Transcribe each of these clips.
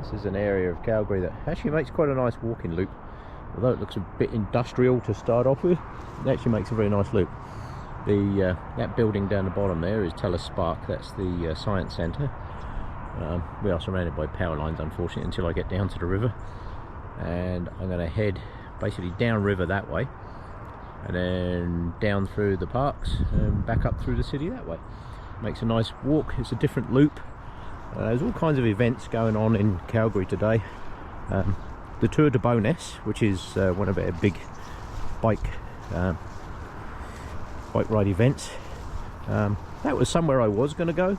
This is an area of Calgary that actually makes quite a nice walking loop. Although it looks a bit industrial to start off with, it actually makes a very nice loop. That building down the bottom there is TELUS Spark. That's the science centre. We are surrounded by power lines, unfortunately, until I get down to the river. And I'm going to head basically down river that way, and then down through the parks and back up through the city that way. Makes a nice walk. It's a different loop. There's all kinds of events going on in Calgary today. The Tour de Bonus, which is one of our big bike ride events. That was somewhere I was going to go,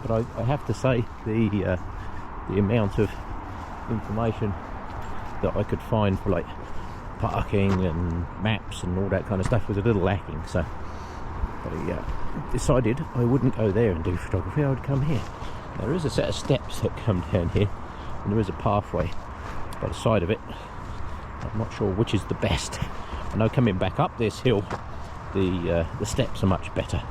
but I have to say the amount of information that I could find for like parking and maps and all that kind of stuff was a little lacking, so I decided I wouldn't go there and do photography. I would come here. There is a set of steps that come down here, and there is a pathway by the side of it. I'm not sure which is the best. I know coming back up this hill, the steps are much better.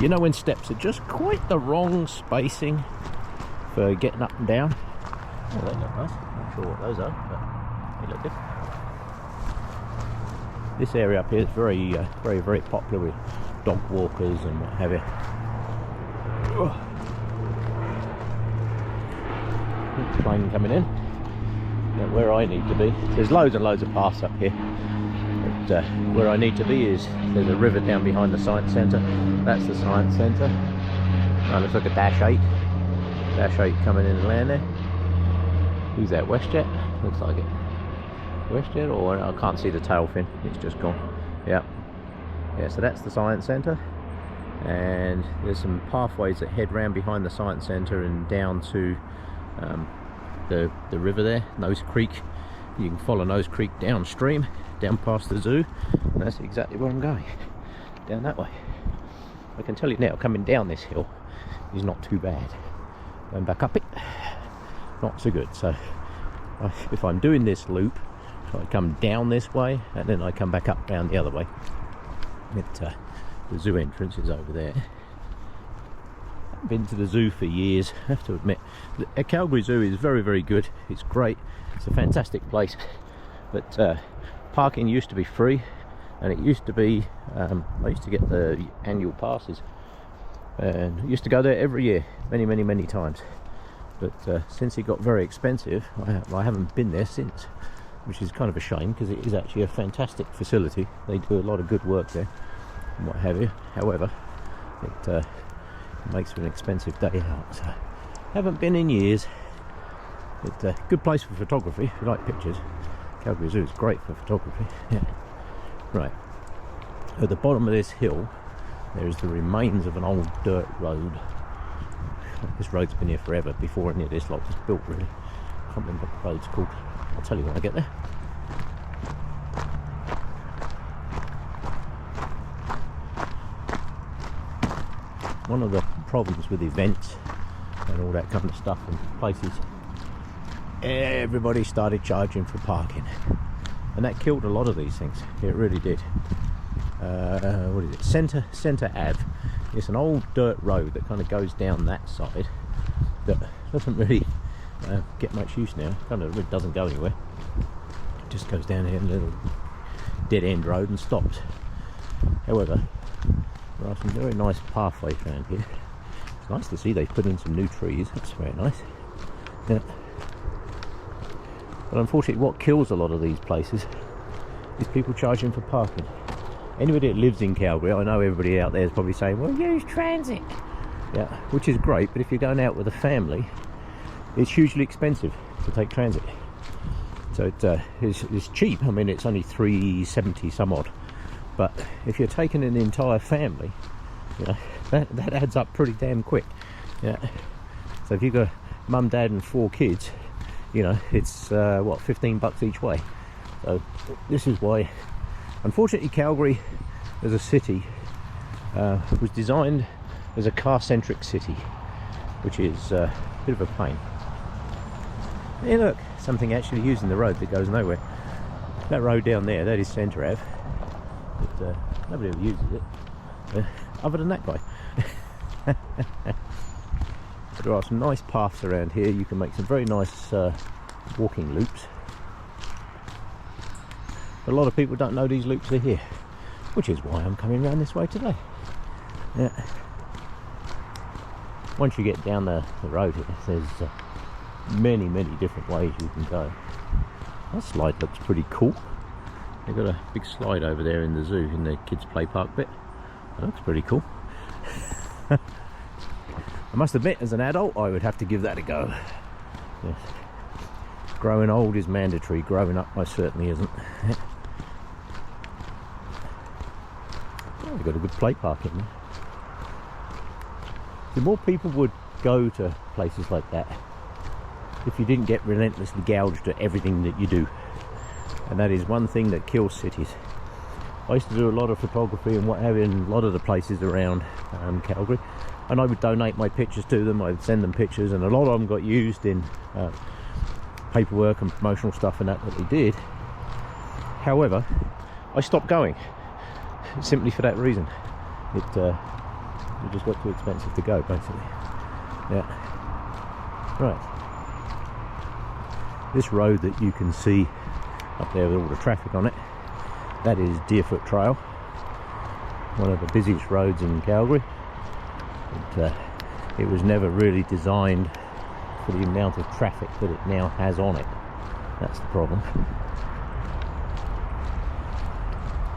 You know, when steps are just quite the wrong spacing for getting up and down. Oh, they look nice. Not sure what those are, but they look good. This area up here is very popular with dog walkers and what have you. Plane coming in. Now, where I need to be, there's loads and loads of paths up here, but where I need to be is there's a river down behind the science centre. That's the science centre. Looks like a Dash 8 coming in and land there. Who's that? WestJet? Looks like it. WestJet, or I can't see the tail fin, it's just gone. Yeah, so that's the science centre, and there's some pathways that head round behind the science centre and down to the river there, Nose Creek. You can follow Nose Creek downstream, down past the zoo, and that's exactly where I'm going, down that way. I can tell you now, coming down this hill is not too bad. Going back up it, not so good. So if I'm doing this loop, I come down this way and then I come back up down the other way. The zoo entrance is over there. I've been to the zoo for years, I have to admit. The Calgary Zoo is very good. It's great. It's a fantastic place. But parking used to be free, and it used to be, I used to get the annual passes, and I used to go there every year, many times. But since it got very expensive, I haven't been there since, which is kind of a shame, because it is actually a fantastic facility. They do a lot of good work there and what have you. However, it makes for an expensive day out, so haven't been in years. It's a good place for photography if you like pictures. Calgary Zoo is great for photography. Yeah. Right, at the bottom of this hill there is the remains of an old dirt road. This road's been here forever, before any of this lot was built, really. I can't remember what the road's called. I'll tell you when I get there. One of the problems with events and all that kind of stuff in places, everybody started charging for parking, and that killed a lot of these things. It really did. What is it? Centre Ave. It's an old dirt road that kind of goes down that side that doesn't really get much use now. Kind of really doesn't go anywhere. It just goes down here, a little dead end road, and stops. However, there are some very nice pathways around here. It's nice to see they put in some new trees. That's very nice. Yeah. But unfortunately, what kills a lot of these places is people charging for parking. Anybody that lives in Calgary, I know everybody out there is probably saying, well, use transit. Yeah, which is great, but if you're going out with a family, it's hugely expensive to take transit. So it's cheap. I mean, it's only $3.70 some odd. But if you're taking an entire family, you know, that adds up pretty damn quick. Yeah. So if you've got mum, dad and 4 kids, you know, it's what, $15 each way. So this is why, unfortunately, Calgary as a city was designed as a car-centric city, which is a bit of a pain. Hey look, something actually using the road that goes nowhere. That road down there, that is Centre Ave, but nobody ever uses it, other than that guy. There are some nice paths around here. You can make some very nice walking loops. But a lot of people don't know these loops are here, which is why I'm coming around this way today. Yeah. Once you get down the road here, there's many different ways you can go. That slide looks pretty cool. They've got a big slide over there in the zoo, in the kids play park bit. That looks pretty cool. I must admit, as an adult, I would have to give that a go. Yes. Growing old is mandatory, growing up most certainly isn't. Oh, they've got a good play park in there. The more people would go to places like that if you didn't get relentlessly gouged at everything that you do. And that is one thing that kills cities. I used to do a lot of photography and what have you in a lot of the places around Calgary, and I would donate my pictures to them. I would send them pictures, and a lot of them got used in paperwork and promotional stuff and that they did. However, I stopped going simply for that reason. It just got too expensive to go, basically. Yeah. Right. This road that you can see up there with all the traffic on it, that is Deerfoot Trail, one of the busiest roads in Calgary. It was never really designed for the amount of traffic that it now has on it. That's the problem.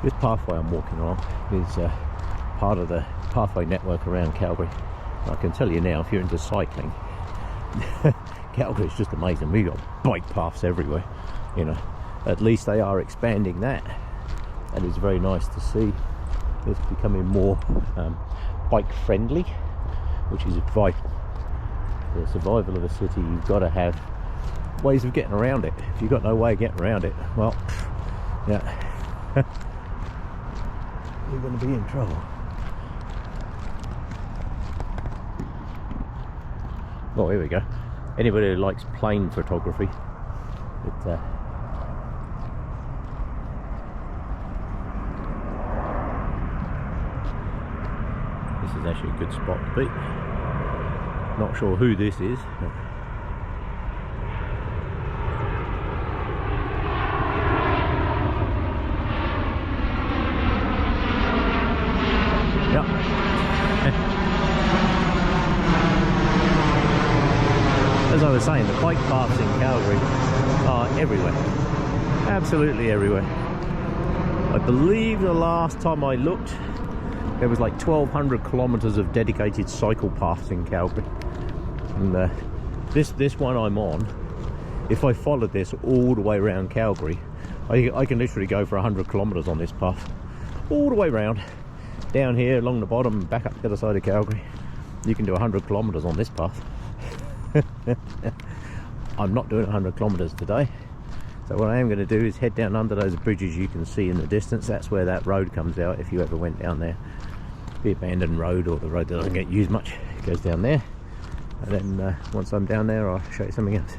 This pathway I'm walking on is part of the pathway network around Calgary. I can tell you now, if you're into cycling, Calgary is just amazing. We've got bike paths everywhere, you know. At least they are expanding that. That is very nice to see. It's becoming more bike friendly, which is vital. For the survival of a city, you've got to have ways of getting around it. If you've got no way of getting around it, well, yeah, you're going to be in trouble. Oh, here we go. Anybody who likes plane photography, this is actually a good spot to be. Not sure who this is. Yep. As I was saying, the bike paths in Calgary are everywhere. Absolutely everywhere. I believe the last time I looked, there was like 1,200 kilometers of dedicated cycle paths in Calgary. And this one I'm on, if I followed this all the way around Calgary, I can literally go for 100 kilometers on this path. All the way around, down here along the bottom, back up the other side of Calgary. You can do 100 kilometers on this path. I'm not doing 100 kilometers today. So what I am going to do is head down under those bridges you can see in the distance. That's where that road comes out if you ever went down there. The abandoned road, or the road that doesn't get used much, goes down there. And then once I'm down there, I'll show you something else.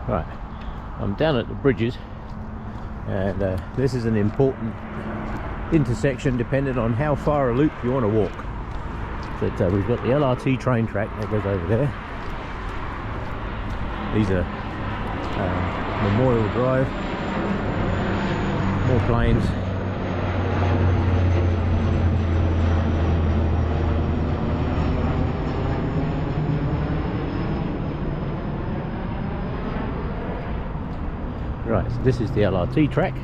Right, I'm down at the bridges, and this is an important intersection depending on how far a loop you want to walk. But we've got the LRT train track that goes over there. These are Memorial Drive, more planes. Right, so this is the LRT track.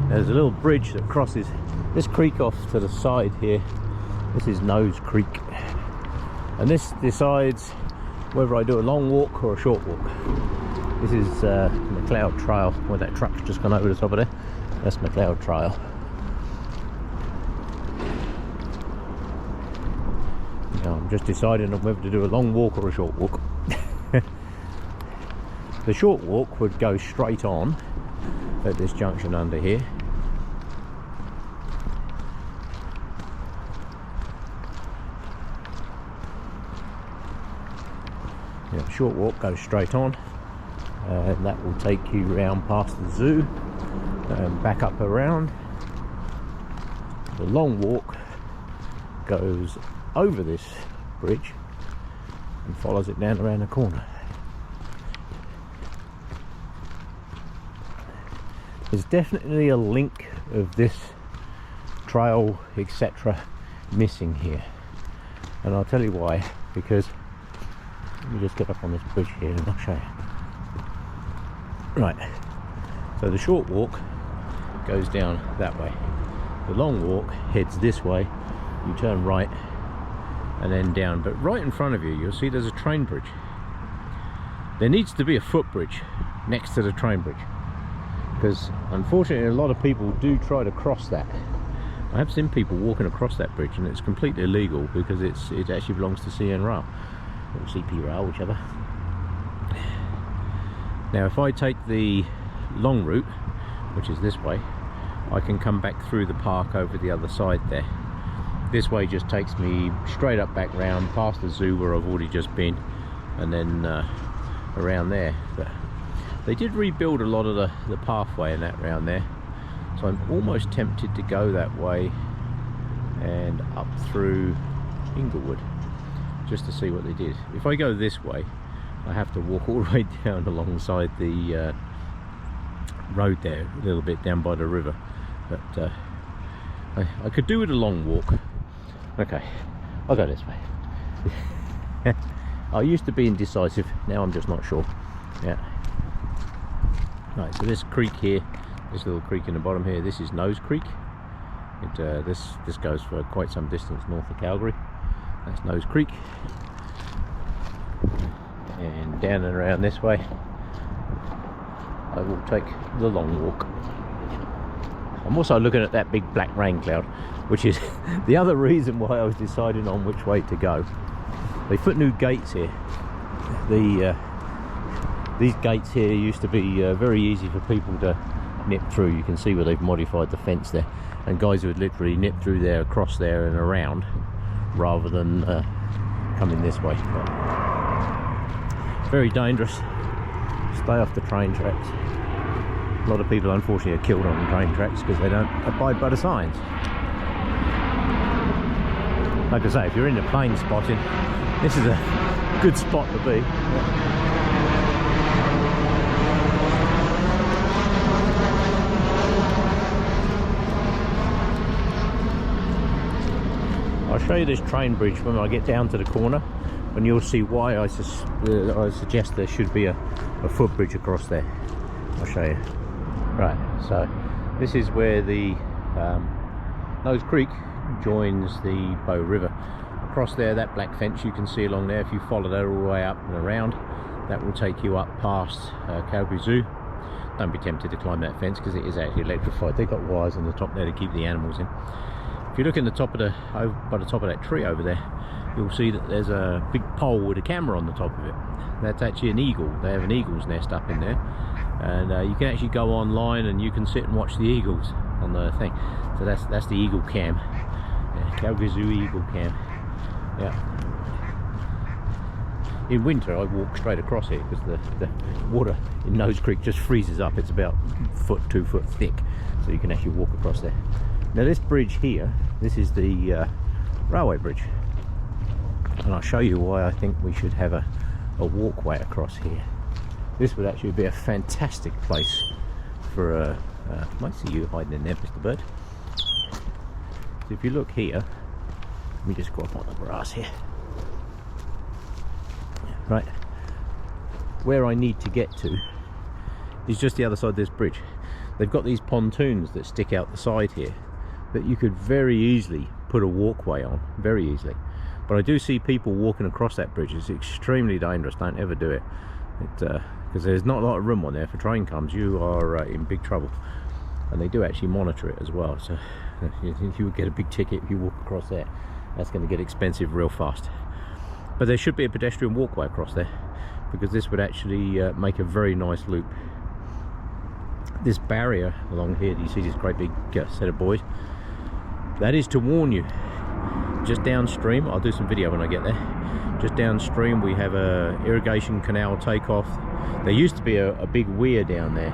There's a little bridge that crosses this creek off to the side here. This is Nose Creek, and this decides whether I do a long walk or a short walk. This is McLeod Trail, where that truck's just gone over the top of there. That's McLeod Trail. Now I'm just deciding on whether to do a long walk or a short walk. The short walk would go straight on at this junction under here. Yeah, short walk goes straight on, and that will take you round past the zoo and back up around. The long walk goes over this bridge and follows it down around the corner. There's definitely a link of this trail, etc., missing here, and I'll tell you why. Because let me just get up on this bridge here and I'll show you. Right, so the short walk goes down that way. The long walk heads this way. You turn right and then down, but right in front of you, you'll see there's a train bridge. There needs to be a footbridge next to the train bridge, because unfortunately a lot of people do try to cross that. I have seen people walking across that bridge, and it's completely illegal because it actually belongs to CN Rail or CP Rail, whichever. Now if I take the long route, which is this way, I can come back through the park over the other side there. This way just takes me straight up back round past the zoo where I've already just been, and then around there. But they did rebuild a lot of the pathway and that round there, so I'm almost tempted to go that way and up through Inglewood just to see what they did. If I go this way, I have to walk all the way down alongside the road there, a little bit down by the river. But I could do it a long walk. Okay, I'll go this way. I used to be indecisive, now I'm just not sure. Yeah. Right, so this creek here, this little creek in the bottom here, this is Nose Creek. This goes for quite some distance north of Calgary. That's Nose Creek. And down and around this way, I will take the long walk. I'm also looking at that big black rain cloud, which is the other reason why I was deciding on which way to go. They put new gates here. These gates here used to be very easy for people to nip through. You can see where they've modified the fence there, and guys would literally nip through there, across there and around, rather than coming this way. But very dangerous. Stay off the train tracks. A lot of people unfortunately are killed on train tracks because they don't abide by the signs. Like I say, if you're into plane spotting, this is a good spot to be. I'll show you this train bridge when I get down to the corner, and you'll see why I suggest there should be a footbridge across there. I'll show you. Right, so this is where the Nose Creek joins the Bow River. Across there, that black fence you can see along there, if you follow that all the way up and around, that will take you up past Calgary Zoo. Don't be tempted to climb that fence because it is actually electrified. They've got wires on the top there to keep the animals in. If you look in the top of by the top of that tree over there, you'll see that there's a big pole with a camera on the top of it. That's actually an eagle. They have an eagle's nest up in there, and you can actually go online and you can sit and watch the eagles on the thing. So that's the eagle cam. Yeah, Calgary Zoo eagle cam. Yeah. In winter I walk straight across it because the water in Nose Creek just freezes up. It's about 2 foot thick, so you can actually walk across there. Now this bridge here, this is the railway bridge, and I'll show you why I think we should have a walkway across here. This would actually be a fantastic place for a might see you hiding in there, Mr. Bird. So if you look here, let me just go up on the grass here. Right, where I need to get to is just the other side of this bridge. They've got these pontoons that stick out the side here that you could very easily put a walkway on, very easily. But I do see people walking across that bridge. It's extremely dangerous. Don't ever do it. Because there's not a lot of room on there. If a train comes, you are in big trouble. And they do actually monitor it as well. So you would get a big ticket if you walk across there. That's going to get expensive real fast. But there should be a pedestrian walkway across there, because this would actually make a very nice loop. This barrier along here, do you see this great big set of buoys? That is to warn you. Just downstream, I'll do some video when I get there. Just downstream we have a irrigation canal takeoff. There used to be a big weir down there,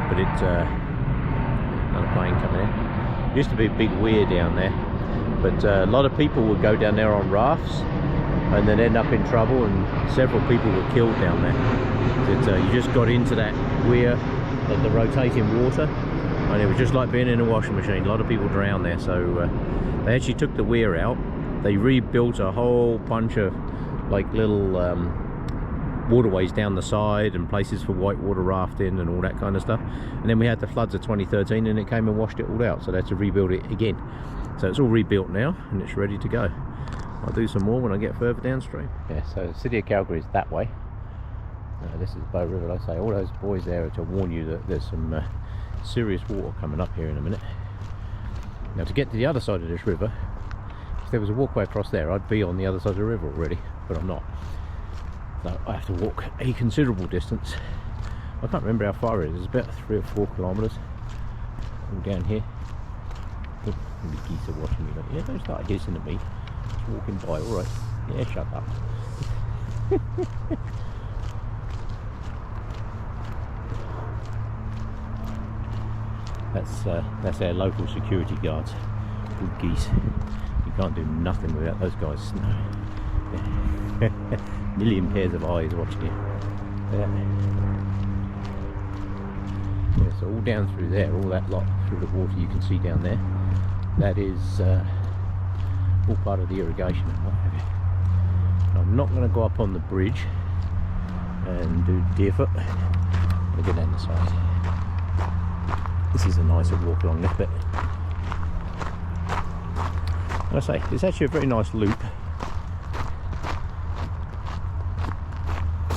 but it's another plane coming in. Used to be a big weir down there, but a lot of people would go down there on rafts and then end up in trouble, and several people were killed down there. You just got into that weir at the rotating water, and it was just like being in a washing machine. A lot of people drowned there, so they actually took the weir out. They rebuilt a whole bunch of like little waterways down the side and places for whitewater rafting and all that kind of stuff. And then we had the floods of 2013 and it came and washed it all out, so they had to rebuild it again. So it's all rebuilt now and it's ready to go. I'll do some more when I get further downstream. Yeah, so the city of Calgary is that way. This is Bow River. Like I say, all those boys there are to warn you that there's some serious water coming up here in a minute. Now to get to the other side of this river, if there was a walkway across there, I'd be on the other side of the river already, but I'm not. So I have to walk a considerable distance. I can't remember how far it is. It's about 3 or 4 kilometres. All down here. Oh, the geese are watching me. Yeah, don't start hissing at me. Just walking by. All right. Yeah, shut up. That's our local security guards. Good geese. You can't do nothing without those guys. No. Million pairs of eyes watching you. Yeah, so all down through there, all that lot through the water you can see down there, that is all part of the irrigation and what have you. I'm not going to go up on the bridge and do deerfoot. I'm going to go down the side. This is a nicer walk along this bit. Like I say, it's actually a very nice loop.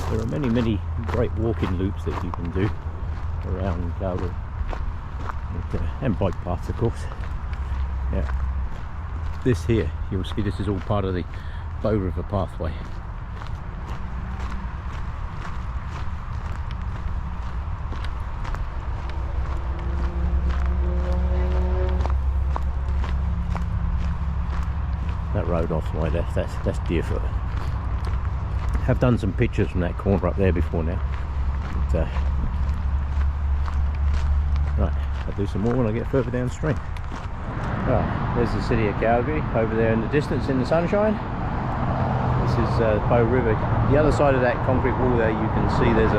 There are many great walking loops that you can do around Calgary, and bike paths, of course. Yeah, this here, you'll see this is all part of the Bow River pathway. That road off to my left, that's Deerfoot. I've done some pictures from that corner up there before now. But, right, I'll do some more when I get further downstream. Right, there's the city of Calgary over there in the distance in the sunshine. This is Bow River. The other side of that concrete wall there, you can see there's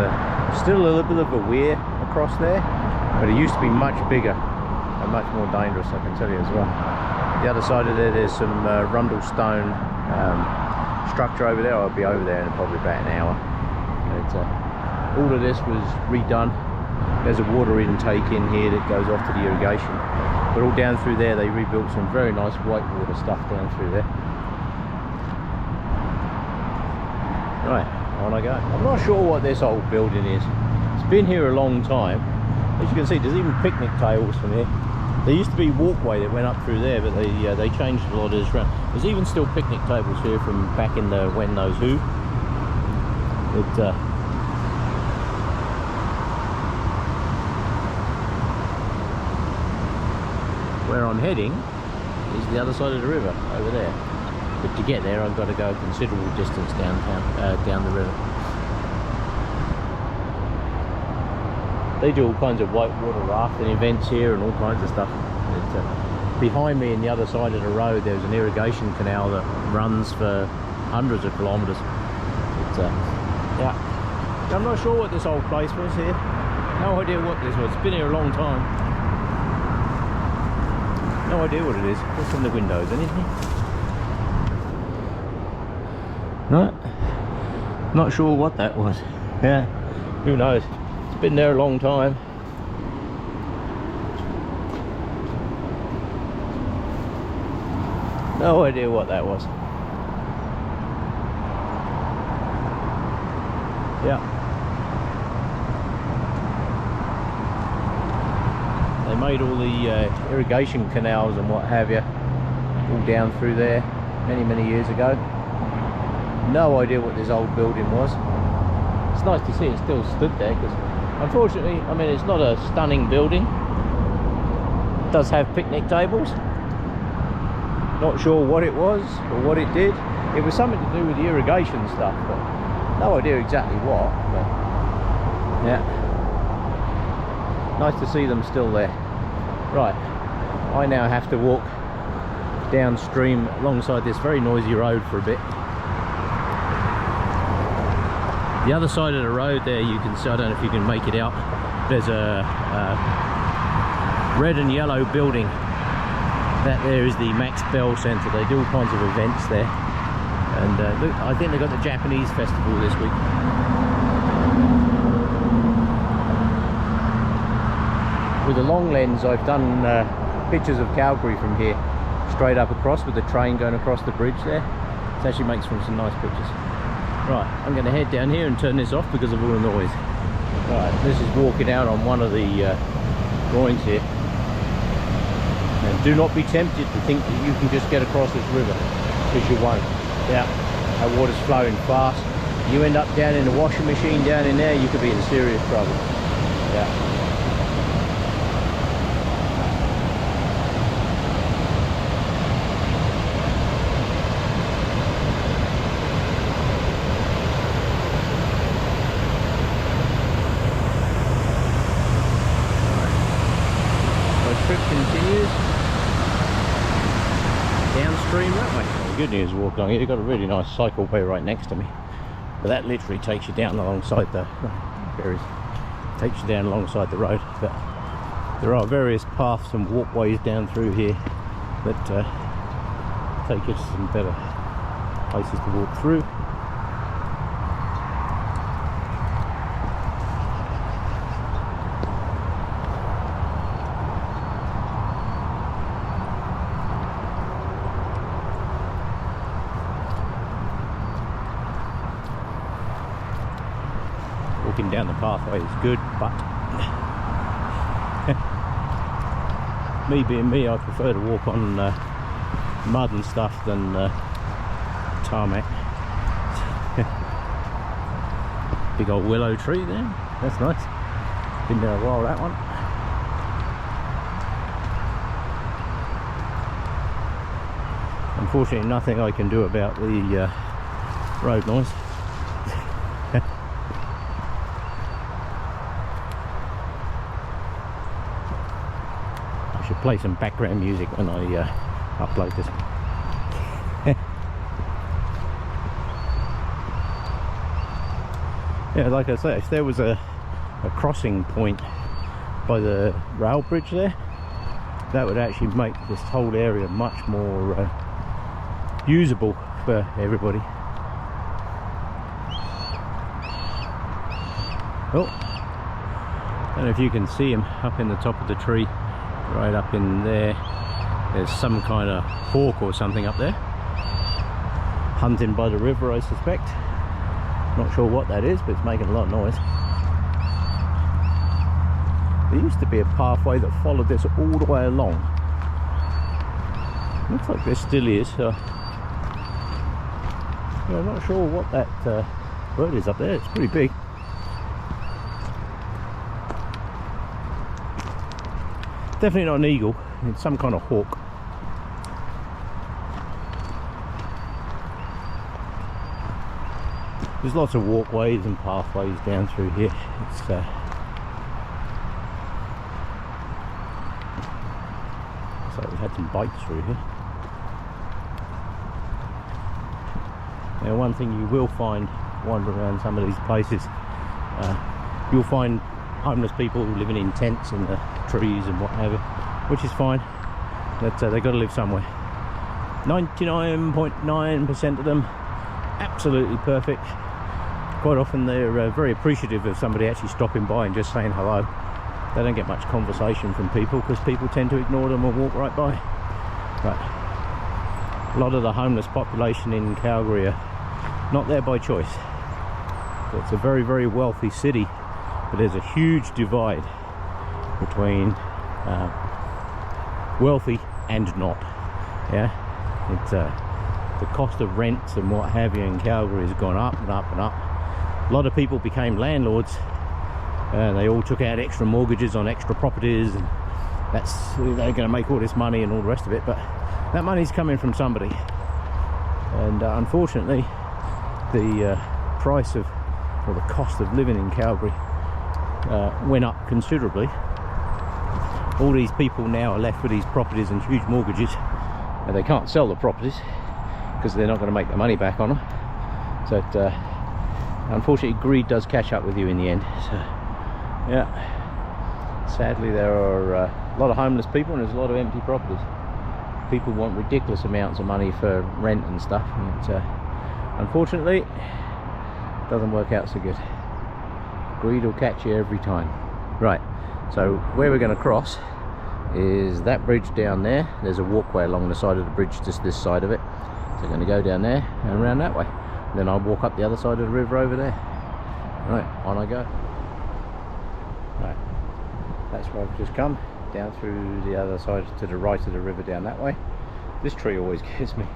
still a little bit of a weir across there, but it used to be much bigger and much more dangerous, I can tell you as well. The other side of there, there's some Rundle stone structure over there. I'll be over there in probably about an hour. But, all of this was redone. There's a water intake in here that goes off to the irrigation, but all down through there they rebuilt some very nice whitewater stuff down through there. Right, on I go. I'm not sure what this old building is. It's been here a long time. As you can see, there's even picnic tables from here. There used to be a walkway that went up through there, but they changed a lot of this around. There's even still picnic tables here from back in the when knows who. But where I'm heading is the other side of the river over there. But to get there, I've got to go a considerable distance down the river. They do all kinds of whitewater rafting events here and all kinds of stuff. Behind me, on the other side of the road, there's an irrigation canal that runs for hundreds of kilometres. Yeah, I'm not sure what this old place was here. No idea what this was. It's been here a long time. No idea what it is. What's in the windows? Anything? No. Not sure what that was. Yeah. Who knows? It's been there a long time. No idea what that was. Yeah. They made all the irrigation canals and what have you all down through there many years ago. No idea what this old building was. It's nice to see it still stood there, because unfortunately, I mean, it's not a stunning building. It does have picnic tables. Not sure what it was or what it did. It was something to do with the irrigation stuff, but no idea exactly what. But yeah, nice to see them still there. Right, I now have to walk downstream alongside this very noisy road for a bit. The other side of the road there, you can see, I don't know if you can make it out, there's a red and yellow building. That there is the Max Bell Centre. They do all kinds of events there, and look, I think they've got the Japanese festival this week. With a long lens, I've done pictures of Calgary from here, straight up across with the train going across the bridge there. It actually makes for some nice pictures. Right, I'm going to head down here and turn this off because of all the noise. Right, this is walking out on one of the groins here. And do not be tempted to think that you can just get across this river, because you won't. Yeah, that water's flowing fast. You end up down in the washing machine down in there, you could be in serious trouble. Yeah. Trip continues downstream that way. The good news walk along here, you've got a really nice cycleway right next to me, but that literally takes you down alongside the takes you down alongside the road. But there are various paths and walkways down through here that take you to some better places to walk through. Walking down the pathway is good, but me being me, I prefer to walk on mud and stuff than tarmac. Big old willow tree there, that's nice. Been there a while, that one. Unfortunately, nothing I can do about the road noise. Play some background music when I upload this. Yeah, like I say, if there was a crossing point by the rail bridge there, that would actually make this whole area much more usable for everybody. Oh, I don't know if you can see him up in the top of the tree. Right up in there, there's some kind of hawk or something up there, hunting by the river, I suspect. Not sure what that is, but it's making a lot of noise. There used to be a pathway that followed this all the way along. Looks like there still is. I'm not sure what that bird is up there. It's pretty big. Definitely not an eagle, it's some kind of hawk. There's lots of walkways and pathways down through here. It's so we've had some bikes through here. Now, one thing you will find wandering around some of these places, you'll find homeless people living in tents in the trees and what have you, which is fine, but they've got to live somewhere. 99.9% of them absolutely perfect. Quite often they're very appreciative of somebody actually stopping by and just saying hello. They don't get much conversation from people because people tend to ignore them or walk right by. But a lot of the homeless population in Calgary are not there by choice. It's a very, very wealthy city, but there's a huge divide between wealthy and not. Yeah, it's the cost of rents and what have you in Calgary has gone up and up and up. A lot of people became landlords, and they all took out extra mortgages on extra properties, and they're going to make all this money and all the rest of it. But that money's coming from somebody, and unfortunately, the price of, or the cost of living in Calgary went up considerably all these people now are left with these properties and huge mortgages, and they can't sell the properties because they're not going to make the money back on them. So unfortunately greed does catch up with you in the end. So yeah, sadly there are a lot of homeless people and there's a lot of empty properties. People want ridiculous amounts of money for rent and stuff, and unfortunately it doesn't work out so good. Greed will catch you every time. Right, so where we're going to cross is that bridge down there. There's a walkway along the side of the bridge, just this side of it. So we're going to go down there and around that way. Then I'll walk up the other side of the river over there. Right, on I go. Right, that's where I've just come, down through the other side to the right of the river down that way. This tree always gets me.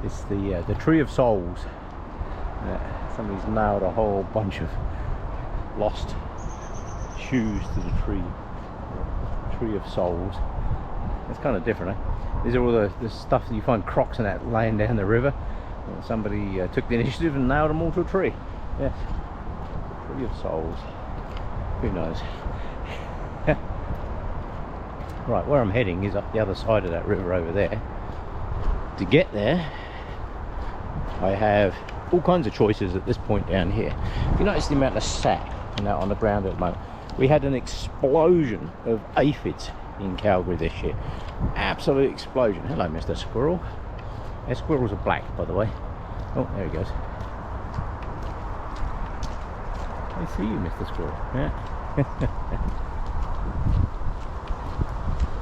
It's the tree of souls. Somebody's nailed a whole bunch of lost shoes to the tree of souls. It's kind of different, eh? These are all the stuff that you find crocs and that laying down the river. Somebody took the initiative and nailed them all to a tree. Yes, tree of souls. Who knows? Right, where I'm heading is up the other side of that river over there. To get there, I have all kinds of choices at this point down here. If you notice the amount of sap on the ground at the moment, we had an explosion of aphids in Calgary this year. Absolute explosion. Hello, Mr. Squirrel. Our squirrels are black, by the way. Oh, there he goes. I see you, Mr. Squirrel. Yeah.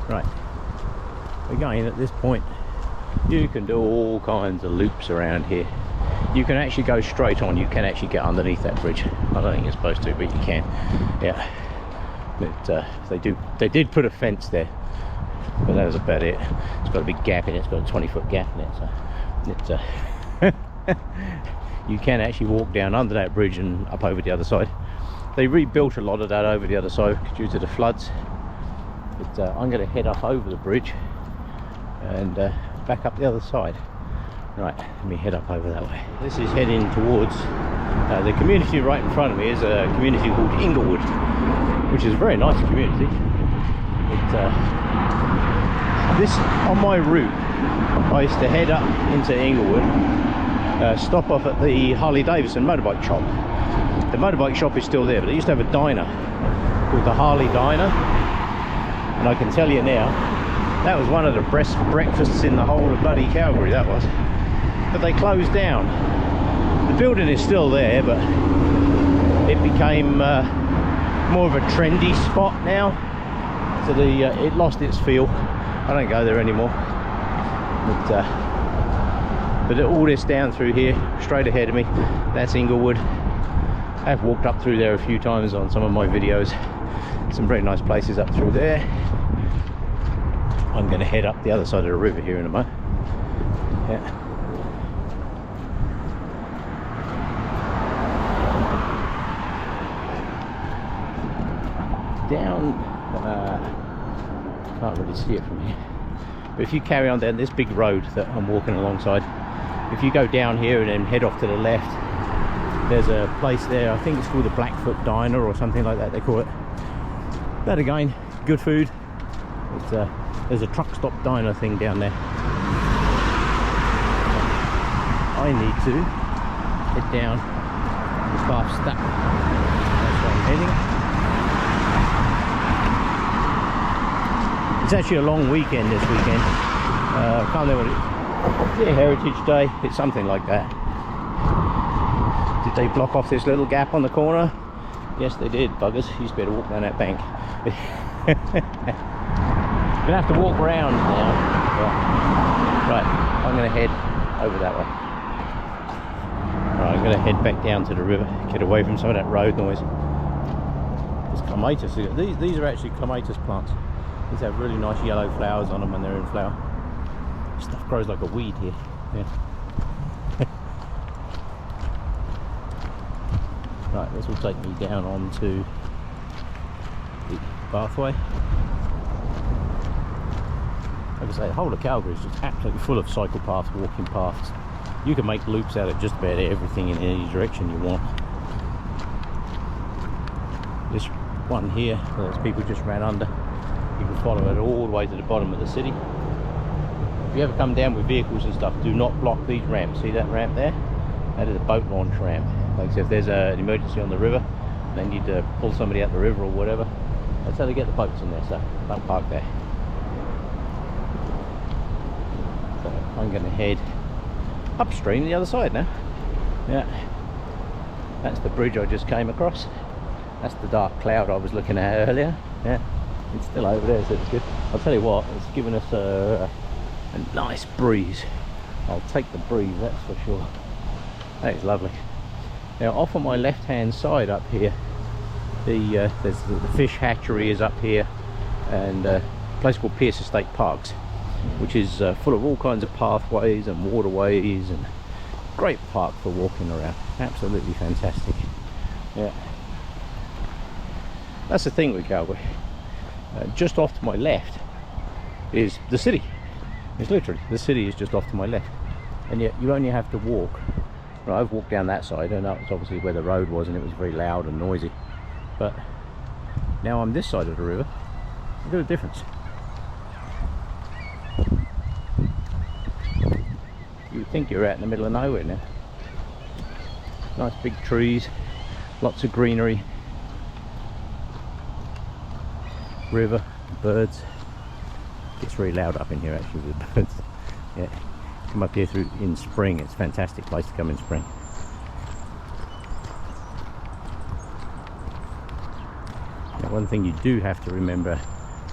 Right. Again, at this point, you can do all kinds of loops around here. You can actually go straight on. You can actually get underneath that bridge. I don't think you're supposed to, but you can. Yeah. But they did put a fence there, but that was about it. It's got a big gap in it. It's got a 20-foot gap in it. So you can actually walk down under that bridge and up over the other side. They rebuilt a lot of that over the other side due to the floods. But I'm going to head up over the bridge and back up the other side. Right, let me head up over that way. This is heading towards the community right in front of me. Is a community called Inglewood, which is a very nice community. This on my route, I used to head up into Inglewood, stop off at the Harley Davidson motorbike shop. The motorbike shop is still there, but they used to have a diner called the Harley Diner, and I can tell you now, that was one of the best breakfasts in the whole of bloody Calgary, that was. But they closed down. The building is still there, but it became more of a trendy spot now, so it lost its feel. I don't go there anymore. But all this down through here, straight ahead of me, that's Inglewood. I've walked up through there a few times on some of my videos. Some very nice places up through there. I'm going to head up the other side of the river here in a moment. Yeah. Down, can't really see it from here, but if you carry on down this big road that I'm walking alongside, if you go down here and then head off to the left, there's a place there, I think it's called the Blackfoot Diner or something like that they call it. That again, good food. There's a truck stop diner thing down there. I need to head down past that. That's where I'm heading. It's actually a long weekend this weekend. I can't remember what it is. Yeah, Heritage Day. It's something like that. Did they block off this little gap on the corner? Yes, they did, buggers. You just better walk down that bank. Gonna have to walk around now. Right, I'm gonna head over that way. Right, I'm gonna head back down to the river, get away from some of that road noise. It's clematis. These are actually clematis plants. These have really nice yellow flowers on them when they're in flower. Stuff grows like a weed here. Yeah. Right, this will take me down onto the pathway. Like I say, the whole of Calgary is just absolutely full of cycle paths, walking paths. You can make loops out of just about everything in any direction you want. This one here, those people just ran under. You can follow it all the way to the bottom of the city. If you ever come down with vehicles and stuff, do not block these ramps. See that ramp there? That is a boat launch ramp. Like, so if there's an emergency on the river, they need to pull somebody out the river or whatever, that's how they get the boats in there, so don't park there. So I'm going to head upstream the other side now. Yeah, that's the bridge I just came across. That's the dark cloud I was looking at earlier. Yeah, it's still over there, so it's good. I'll tell you what, it's given us a nice breeze. I'll take the breeze, that's for sure. That is lovely. Now off on my left hand side up here, there's the fish hatchery is up here, and a place called Pierce Estate Parks, which is full of all kinds of pathways and waterways, and great park for walking around. Absolutely fantastic. Yeah, that's the thing with Calgary. Just off to my left is the city. It's literally, the city is just off to my left, and yet you only have to walk. Right, I've walked down that side, and that was obviously where the road was, and it was very loud and noisy. But now I'm this side of the river. Look at the difference. You would think you're out in the middle of nowhere now. Nice big trees, lots of greenery, river, birds. It's really loud up in here actually with the birds. Yeah, come up here in spring. It's a fantastic place to come in spring. Now, one thing you do have to remember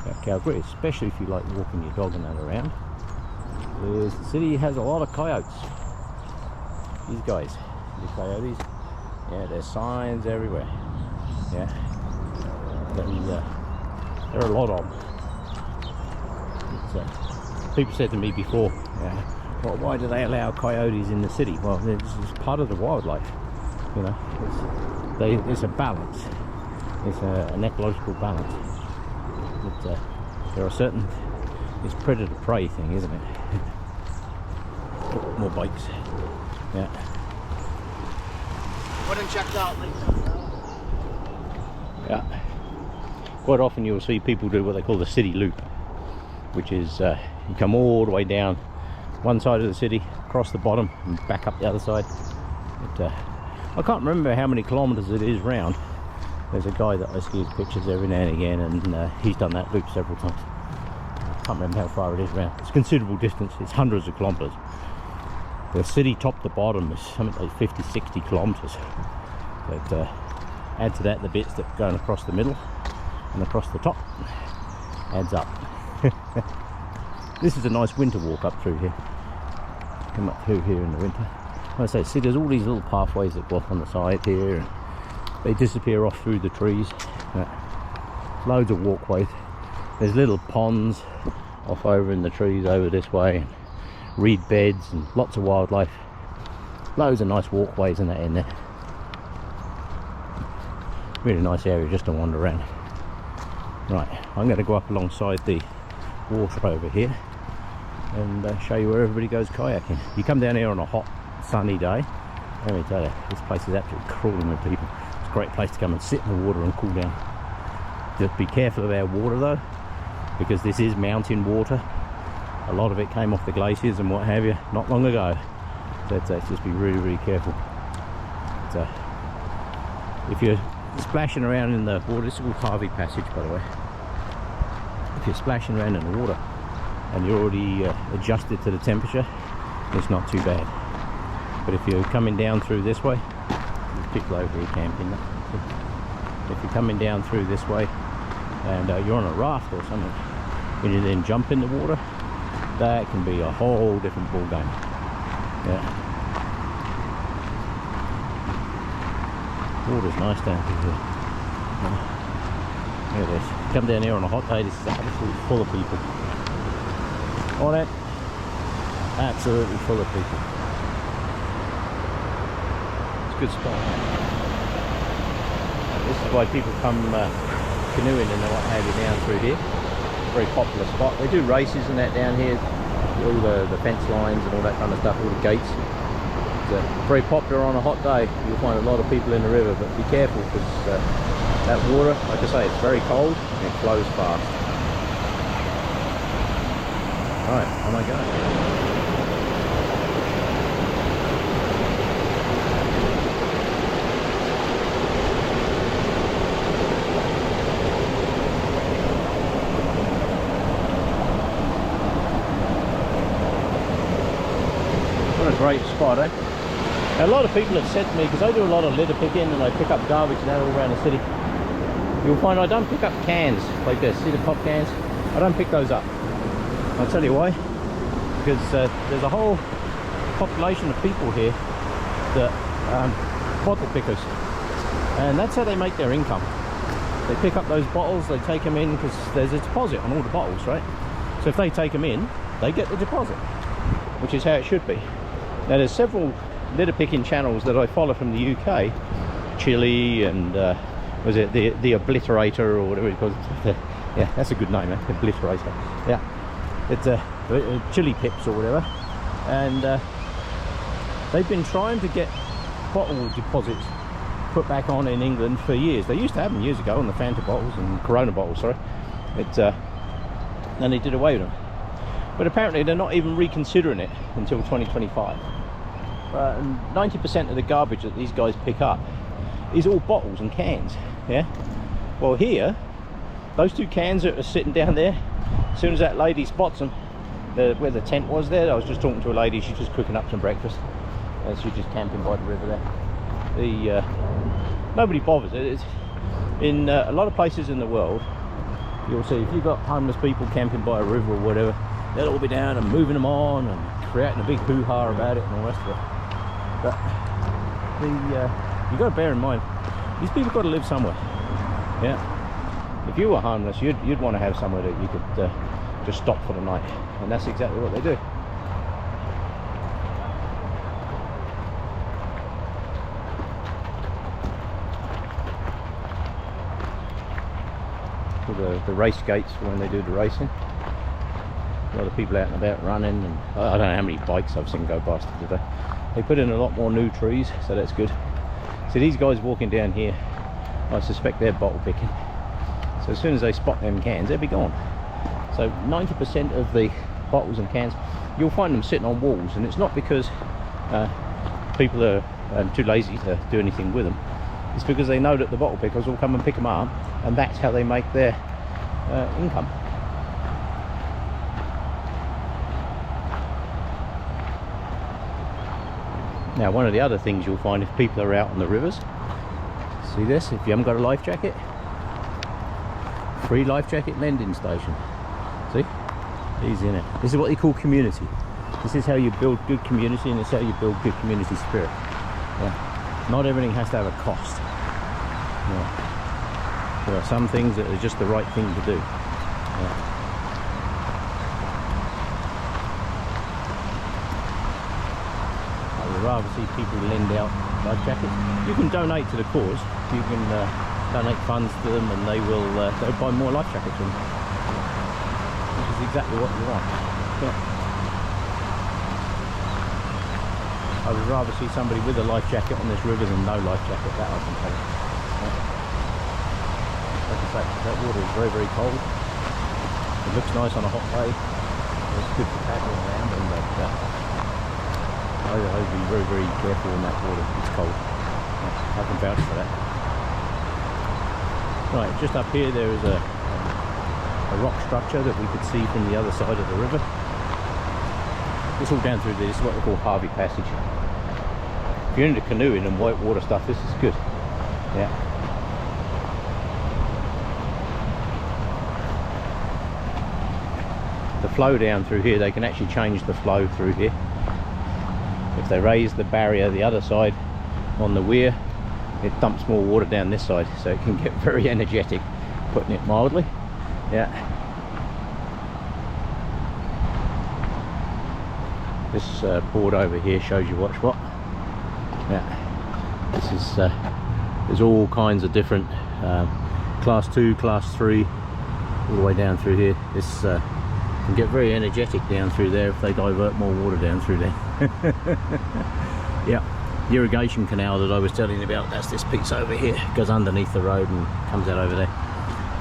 about Calgary, especially if you like walking your dog and that around, is the city has a lot of coyotes. These guys, the coyotes, yeah, there's signs everywhere. Yeah, there are a lot of them. People said to me before, well, why do they allow coyotes in the city? Well, it's part of the wildlife, you know. It's a balance. It's an ecological balance. But there are certain, it's predator-prey thing, isn't it? More bikes. Yeah. What and checked out, mate. Yeah. Quite often you'll see people do what they call the city loop, which is you come all the way down one side of the city, across the bottom, and back up the other side. But I can't remember how many kilometres it is round. There's a guy that I see his pictures every now and again, and he's done that loop several times. I can't remember how far it is round. It's a considerable distance. It's hundreds of kilometres. The city top to bottom is something like 50-60 kilometres. But add to that the bits that are going across the middle and across the top, adds up. This is a nice winter walk up through here. Come up through here in the winter. Like I say, see, there's all these little pathways that go off on the side here, and they disappear off through the trees. Loads of walkways. There's little ponds off over in the trees over this way, and reed beds, and lots of wildlife. Loads of nice walkways and that in there. Really nice area just to wander around. Right, I'm going to go up alongside the water over here and show you where everybody goes kayaking. You come down here on a hot sunny day, let me tell you, this place is absolutely crawling with people. It's a great place to come and sit in the water and cool down. Just be careful of our water though, because this is mountain water. A lot of it came off the glaciers and what have you not long ago, so just be really careful. So if you're splashing around in the water, this is called Harvey Passage, by the way. If you're splashing around in the water and you're already adjusted to the temperature, it's not too bad. But if you're coming down through this way, there's people over here camping. If you're coming down through this way and you're on a raft or something, and you then jump in the water, that can be a whole different ball game. Yeah. Water's nice down here. There it is. Come down here on a hot day, this is absolutely full of people. On it, absolutely full of people. It's a good spot. This is why people come canoeing and what have you down through here. Very popular spot. They do races and that down here, all the fence lines and all that kind of stuff, all the gates. Very popular on a hot day. You'll find a lot of people in the river, but be careful because that water, like I say, it's very cold and it flows fast. Right, on I go. What a great spot, eh? Now, a lot of people have said to me, because I do a lot of litter picking and I pick up garbage now all around the city, you'll find I don't pick up cans, like the cider pop cans. I don't pick those up. I'll tell you why. Because there's a whole population of people here that bottle pickers, and that's how they make their income. They pick up those bottles, they take them in, because there's a deposit on all the bottles, right? So if they take them in, they get the deposit, which is how it should be. Now, there's several litter picking channels that I follow from the UK, Chile and was it the Obliterator or whatever it calls it? Yeah, that's a good name, eh? Obliterator. Yeah, it's Chili Pips or whatever, and they've been trying to get bottle deposits put back on in England for years. They used to have them years ago on the Fanta bottles and Corona bottles, sorry. Then they did away with them. But apparently they're not even reconsidering it until 2025. 90% of the garbage that these guys pick up is all bottles and cans. Yeah. Well, here, those two cans that are sitting down there, as soon as that lady spots them, where the tent was there, I was just talking to a lady. She's just cooking up some breakfast. She's just camping by the river there. Nobody bothers. It's in a lot of places in the world. You'll see if you've got homeless people camping by a river or whatever, they'll all be down and moving them on and creating a big hoo-ha about it and all the rest of it. But you got to bear in mind, these people got to live somewhere. Yeah. If you were homeless, you'd want to have somewhere that you could just stop for the night, and that's exactly what they do. The race gates for when they do the racing. A lot of people out and about running, and I don't know how many bikes I've seen go past today. They put in a lot more new trees, so that's good. So these guys walking down here, I suspect they're bottle picking. So as soon as they spot them cans, they'll be gone. So 90% of the bottles and cans, you'll find them sitting on walls, and it's not because people are too lazy to do anything with them. It's because they know that the bottle pickers will come and pick them up, and that's how they make their income. Now, one of the other things you'll find if people are out on the rivers, see this, if you haven't got a life jacket, free life jacket lending station. See, easy, innit? This is what they call community. This is how you build good community, and it's how you build good community spirit. Yeah. Not everything has to have a cost. Yeah. There are some things that are just the right thing to do. Yeah. I would rather see people lend out life jackets. You can donate to the cause. You can donate funds to them, and they'll buy more life jackets from them. Which is exactly what you want. Yeah. I would rather see somebody with a life jacket on this river than no life jacket, that I can tell you. Like I say, that water is very, very cold. It looks nice on a hot day. It's good for paddling around, and I'd be very, very careful in that water. It's cold. I can vouch for that. Right, just up here there is a rock structure that we could see from the other side of the river. It's all down through there. This is what they call Harvey Passage. If you're into canoeing and whitewater stuff, this is good. Yeah. The flow down through here, they can actually change the flow through here. If they raise the barrier the other side on the weir, it dumps more water down this side, so it can get very energetic, putting it mildly. Yeah. This board over here shows you what's what. Yeah, this is there's all kinds of different class 2, class 3, all the way down through here. This can get very energetic down through there if they divert more water down through there. Yeah, the irrigation canal that I was telling you about, that's this piece over here. It goes underneath the road and comes out over there.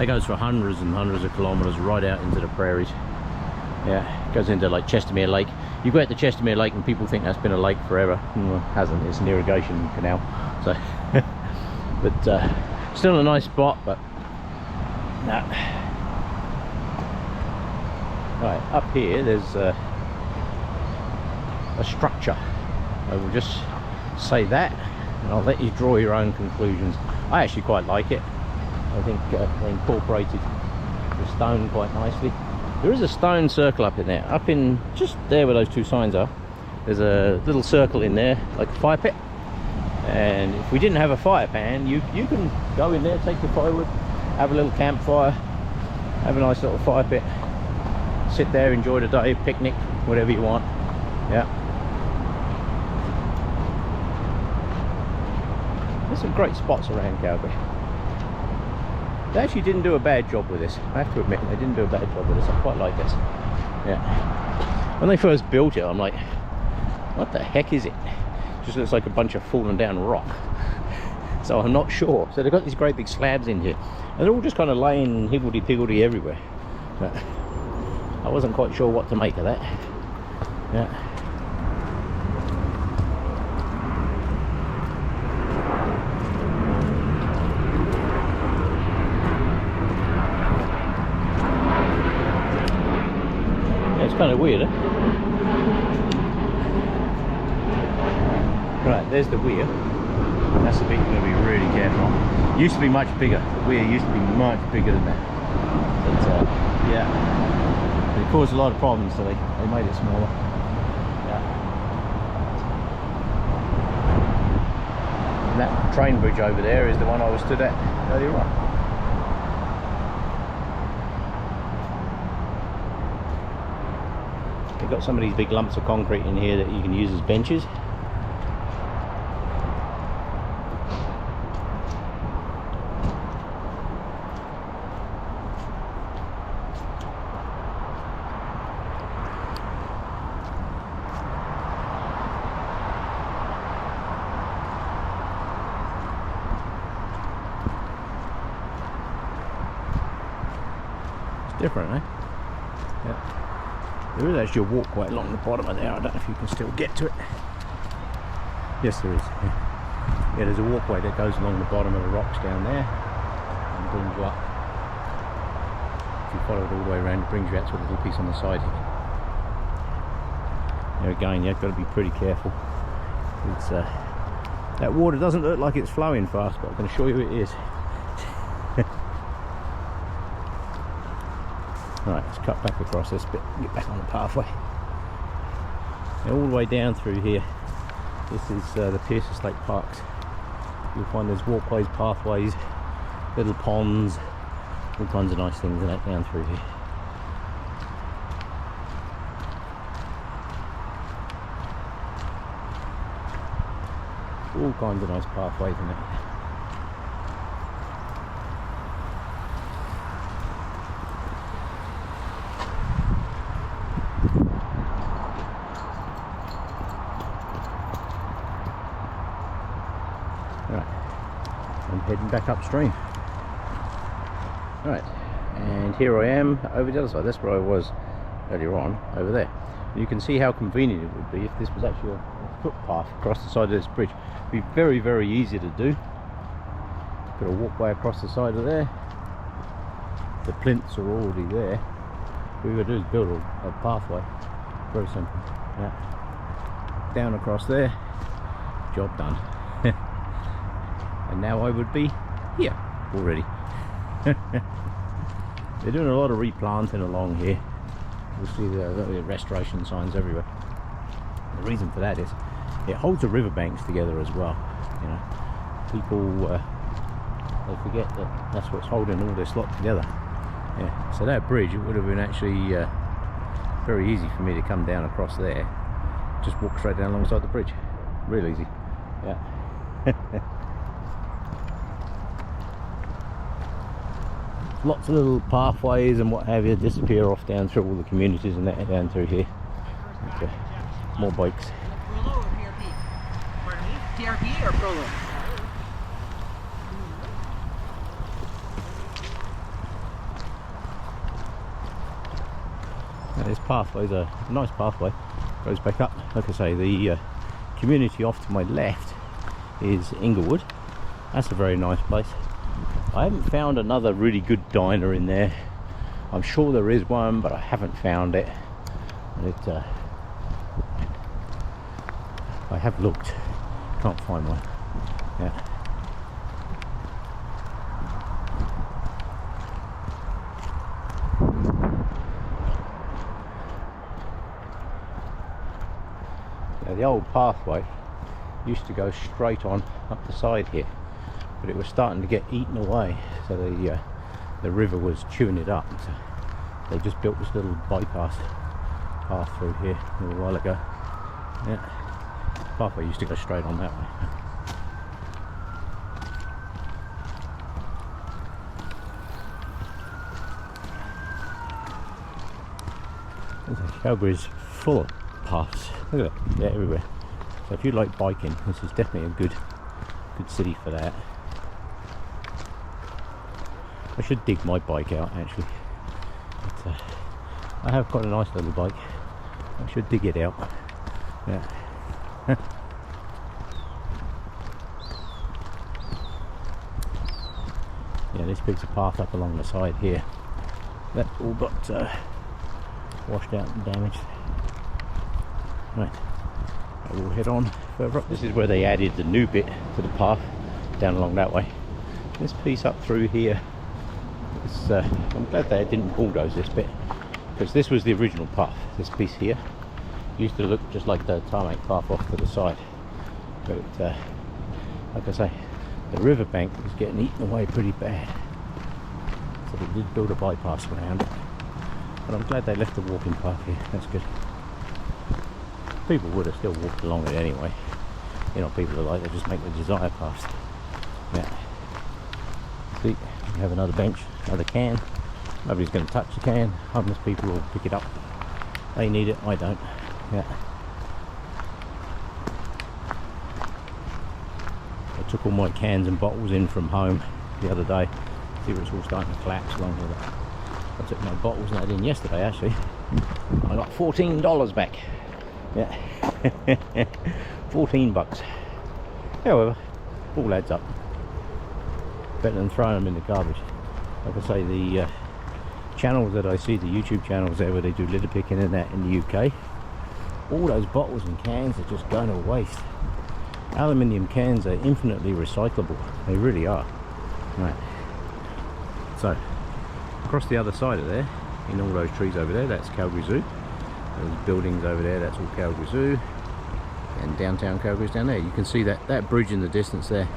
It goes for hundreds and hundreds of kilometres right out into the prairies. Yeah, it goes into like Chestermere Lake. You go out to Chestermere Lake and people think that's been a lake forever. Well, it hasn't. It's an irrigation canal. So, but still a nice spot. But no. Right, up here there's a structure. I will just say that, and I'll let you draw your own conclusions. I actually quite like it. I think they incorporated the stone quite nicely. There is a stone circle up in there, up in just there where those two signs are. There's a little circle in there, like a fire pit. And if we didn't have a fire pan, you can go in there, take your firewood, have a little campfire, have a nice little fire pit, sit there, enjoy the day, picnic, whatever you want. Yeah. There's some great spots around Calgary. They actually didn't do a bad job with this. I have to admit, they didn't do a bad job with this. I quite like this. Yeah. When they first built it, I'm like, what the heck is it? It just looks like a bunch of fallen down rock. So I'm not sure. So they've got these great big slabs in here, and they're all just kind of laying higgledy-piggledy everywhere. But I wasn't quite sure what to make of that. Yeah. It's kind of weird, eh? Right, there's the weir. That's the bit you're going to be really careful on. Used to be much bigger. The weir used to be much bigger than that. But yeah, it caused a lot of problems, so they made it smaller. Yeah. And that train bridge over there is the one I was stood at earlier on. They've got some of these big lumps of concrete in here that you can use as benches. It's different, eh? Yeah. There is actually a walkway along the bottom of there. I don't know if you can still get to it. Yes, there is. Yeah, there's a walkway that goes along the bottom of the rocks down there and brings you up. If you follow it all the way around, it brings you out to a little piece on the side here. There again, you've got to be pretty careful. It's that water doesn't look like it's flowing fast, but I can assure you it is. Right, let's cut back across this bit and get back on the pathway. Now, all the way down through here, this is the Pierce Estate Parks. You'll find there's walkways, pathways, little ponds, all kinds of nice things in that down through here. All kinds of nice pathways in it. Heading back upstream. Right, and here I am over the other side. That's where I was earlier on, over there. You can see how convenient it would be if this was actually a footpath across the side of this bridge. It would be very, very easy to do. Put a walkway across the side of there. The plinths are already there. What we've got to do is build a pathway. Very simple. Yeah. Down across there. Job done. And now I would be here already. They're doing a lot of replanting along here. You'll see the restoration signs everywhere. The reason for that is it holds the riverbanks together as well. You know, people they forget that that's what's holding all this lot together. Yeah. So that bridge, it would have been actually very easy for me to come down across there. Just walk straight down alongside the bridge. Real easy. Yeah. Lots of little pathways and what have you disappear off down through all the communities and that down through here. Okay. More bikes. Prolo or PRP? Pardon me? PRP or Prolo? Now this pathway's a nice pathway, goes back up. Like I say, the community off to my left is Inglewood. That's a very nice place. I haven't found another really good diner in there. I'm sure there is one, but I haven't found it. And I have looked, can't find one. Yeah. Now, the old pathway used to go straight on up the side here, but it was starting to get eaten away, so the river was chewing it up. So they just built this little bypass path through here a little while ago. Yeah, pathway used to go straight on that way. Calgary's full of paths. Look at that, they're everywhere. So if you like biking, this is definitely a good city for that. I should dig my bike out actually. But, I have got a nice little bike. I should dig it out. Yeah. Yeah, this big's a path up along the side here. That all got washed out and damaged. Right, I will head on further up. This is where they added the new bit to the path down along that way. This piece up through here, I'm glad they didn't bulldoze this bit, because this was the original path. This piece here used to look just like the tarmac path off to the side, but like I say, the riverbank was getting eaten away pretty bad, so they did build a bypass around it. But I'm glad they left the walking path here. That's good. People would have still walked along it anyway. You know, people are like, they just make the desire pass. Yeah. See, we have another bench, another can. Nobody's going to touch the can. Homeless people will pick it up. They need it, I don't. Yeah. I took all my cans and bottles in from home the other day. See where it's all starting to collapse along with it. I took my bottles and that in yesterday actually. I got $14 back. Yeah. 14 bucks. However, all adds up. Better than throwing them in the garbage. Like I say, the channels that I see, the YouTube channels there where they do litter picking and that in the UK, all those bottles and cans are just going to waste. Aluminium cans are infinitely recyclable. They really are. Right. So, across the other side of there, in all those trees over there, that's Calgary Zoo. Those buildings over there, that's all Calgary Zoo. And downtown Calgary's down there. You can see that bridge in the distance there.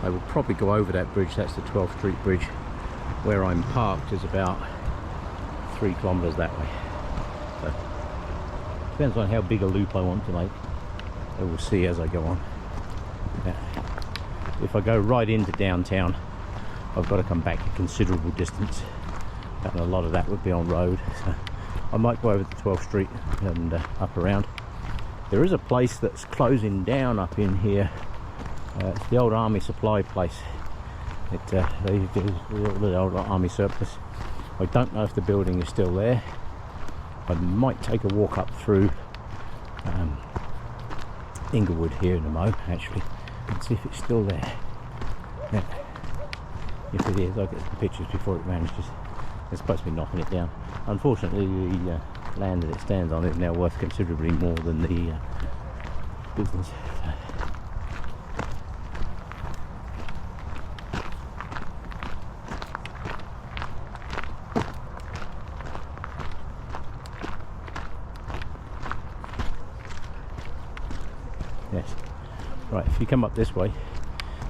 I will probably go over that bridge. That's the 12th Street Bridge. Where I'm parked is about 3 kilometres that way. So, depends on how big a loop I want to make. I will see as I go on. Yeah. If I go right into downtown, I've got to come back a considerable distance, and a lot of that would be on road. So I might go over to 12th Street and up around. There is a place that's closing down up in here. It's the old army supply place. They do the old army surplus. I don't know if the building is still there. I might take a walk up through Inglewood here in a mo actually and see if it's still there. Yeah. If it is, I'll get some pictures before it vanishes. They're supposed to be knocking it down. Unfortunately, the land that it stands on is now worth considerably more than the business. Yes. Right, if you come up this way,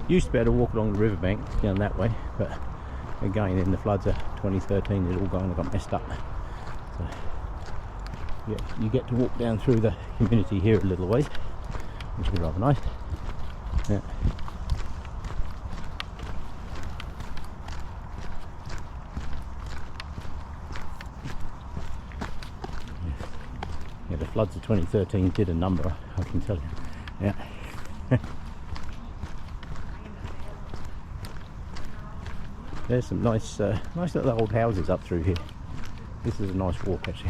you used to be able to walk along the riverbank down that way, but again in the floods of 2013 it all got messed up. So yeah, you get to walk down through the community here a little ways, which is rather nice. Yeah. Yeah, the floods of 2013 did a number, I can tell you. Yeah. There's some nice little old houses up through here. This is a nice walk actually.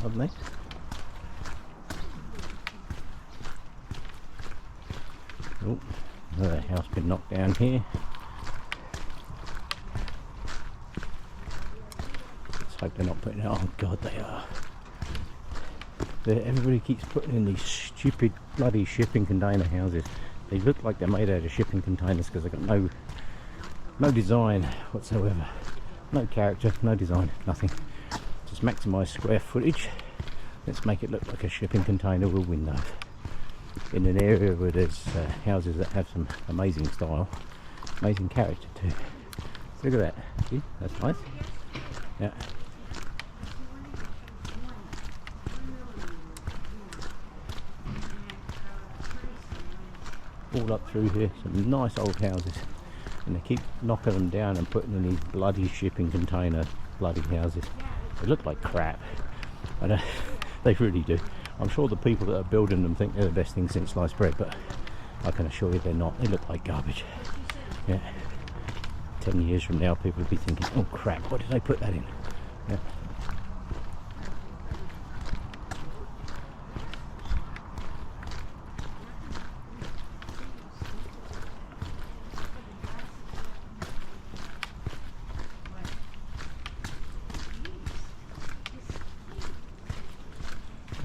haven't they? Oh, another house been knocked down here. Let's hope they're not putting it. Oh God, they are. Everybody keeps putting in these stupid bloody shipping container houses. They look like they're made out of shipping containers because they've got no design whatsoever. No character, no design, nothing. Just maximise square footage. Let's make it look like a shipping container with windows. In an area where there's houses that have some amazing style, amazing character too. So look at that. See, that's nice. Yeah. All up through here, some nice old houses, and they keep knocking them down and putting in these bloody shipping container bloody houses. They look like crap. They really do. I'm sure the people that are building them think they're the best thing since sliced bread, but I can assure you they're not. They look like garbage. Yeah. 10 years from now, people will be thinking, oh crap, what did they put that in? Yeah.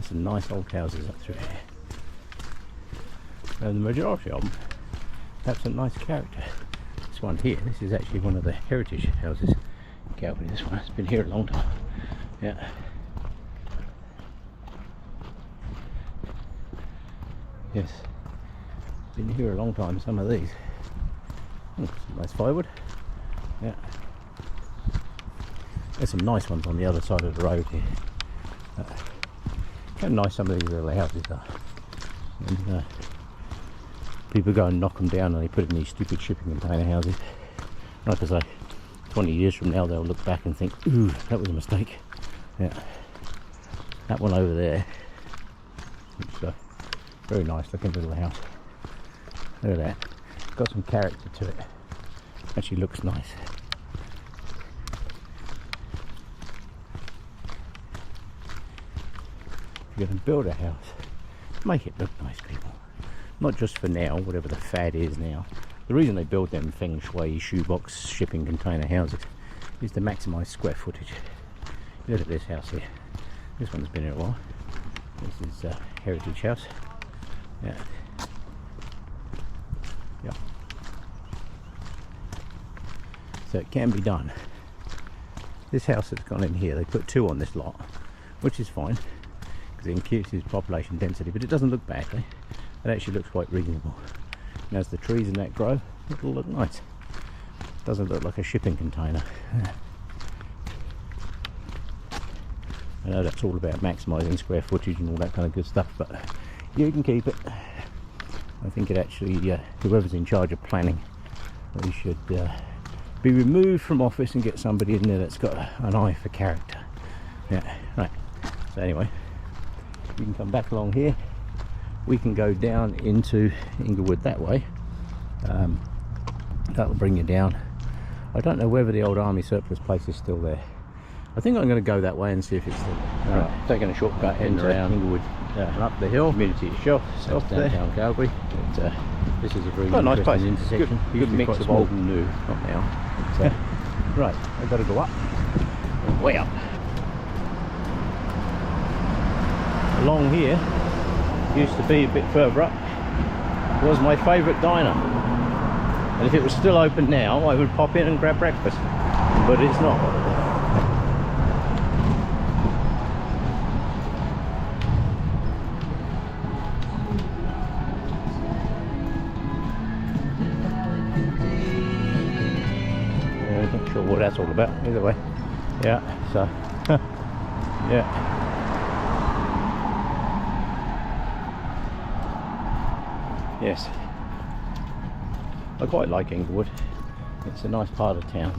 Some nice old houses up through here, and the majority of them have some nice character. This one here, this is actually one of the heritage houses in Calgary. This one has been here a long time. Yeah. Yes, been here a long time. Some of these. Oh, some nice firewood. Yeah. There's some nice ones on the other side of the road here. How nice some of these little houses are. And people go and knock them down and they put in these stupid shipping container houses. Like I say, 20 years from now they'll look back and think, ooh, that was a mistake. Yeah. That one over there, it's a very nice looking little house. Look at that. Got some character to it. Actually looks nice. If you're going to build a house, make it look nice, people. Not just for now, whatever the fad is now. The reason they build them feng shui shoebox shipping container houses is to maximise square footage. Look at this house here. This one's been here a while. This is a heritage house. Yeah. Yeah. So it can be done. This house that's gone in here, they put 2 on this lot, which is fine. It increases population density, but it doesn't look bad. It actually looks quite reasonable. And as the trees and that grow, it'll look nice. It doesn't look like a shipping container. I know that's all about maximising square footage and all that kind of good stuff, but you can keep it. I think it actually, whoever's in charge of planning, we should be removed from office and get somebody in there that's got an eye for character. Yeah, right. So anyway, you can come back along here. We can go down into Inglewood that way. That'll bring you down. I don't know whether the old army surplus place is still there. I think I'm going to go that way and see if it's still there. Right, taking a shortcut heading around Inglewood, up the hill. Community itself, downtown Calgary. But, this is a very nice place. Intersection. Good mix of old and new. Not now. But, right, I've got to go up. Way up. Along here used to be a bit further up was my favourite diner, and if it was still open now I would pop in and grab breakfast, but it's not. Yeah, not sure what that's all about either way. Yeah, so yeah. Yes, I quite like Inglewood. It's a nice part of town.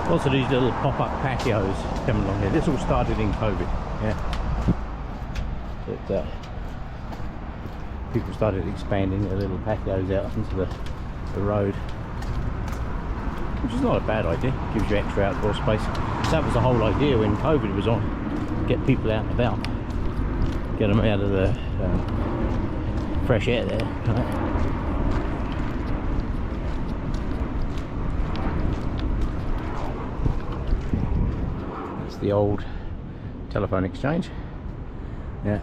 Also these little pop-up patios coming along here. This all started in COVID. Yeah. people started expanding their little patios out into the road, which is not a bad idea. Gives you extra outdoor space. So that was the whole idea when COVID was on. Get people out and about. Get them out of the fresh air there. Right? That's the old telephone exchange. Yeah.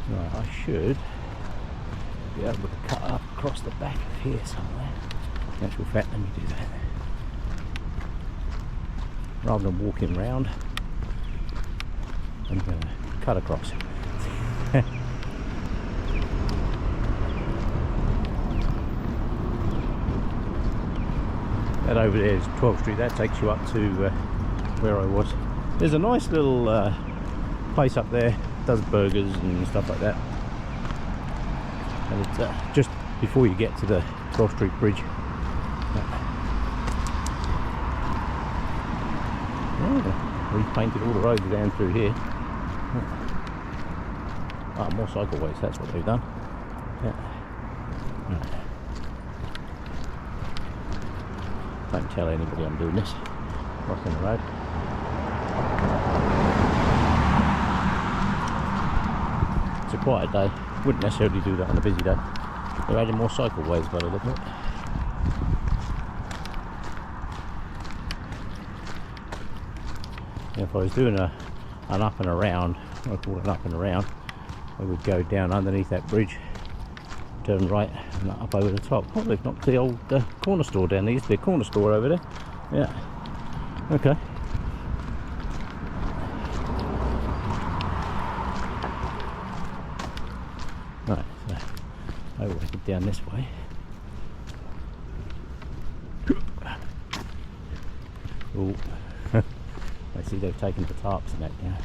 Right, I should be able to cut up across the back of here somewhere. In actual fact, let me do that. Rather than walking round, I'm going to cut across. That over there is 12th Street. That takes you up to where I was. There's a nice little place up there. Does burgers and stuff like that. And it's just before you get to the 12th Street Bridge. Repainted all the roads down through here. Ah, more cycleways. That's what they've done. Yeah. Don't tell anybody I'm doing this. Crossing the road. It's a quiet day. Wouldn't necessarily do that on a busy day. They're adding more cycleways by the look of it. If I was doing an up and around, I call it an up and around, I would go down underneath that bridge, turn right and up over the top. Oh, they've knocked the old corner store down. There used to be a corner store over there. Yeah. Okay. Right, so I will get down this way. Oh, I see they've taken the tarps and that down.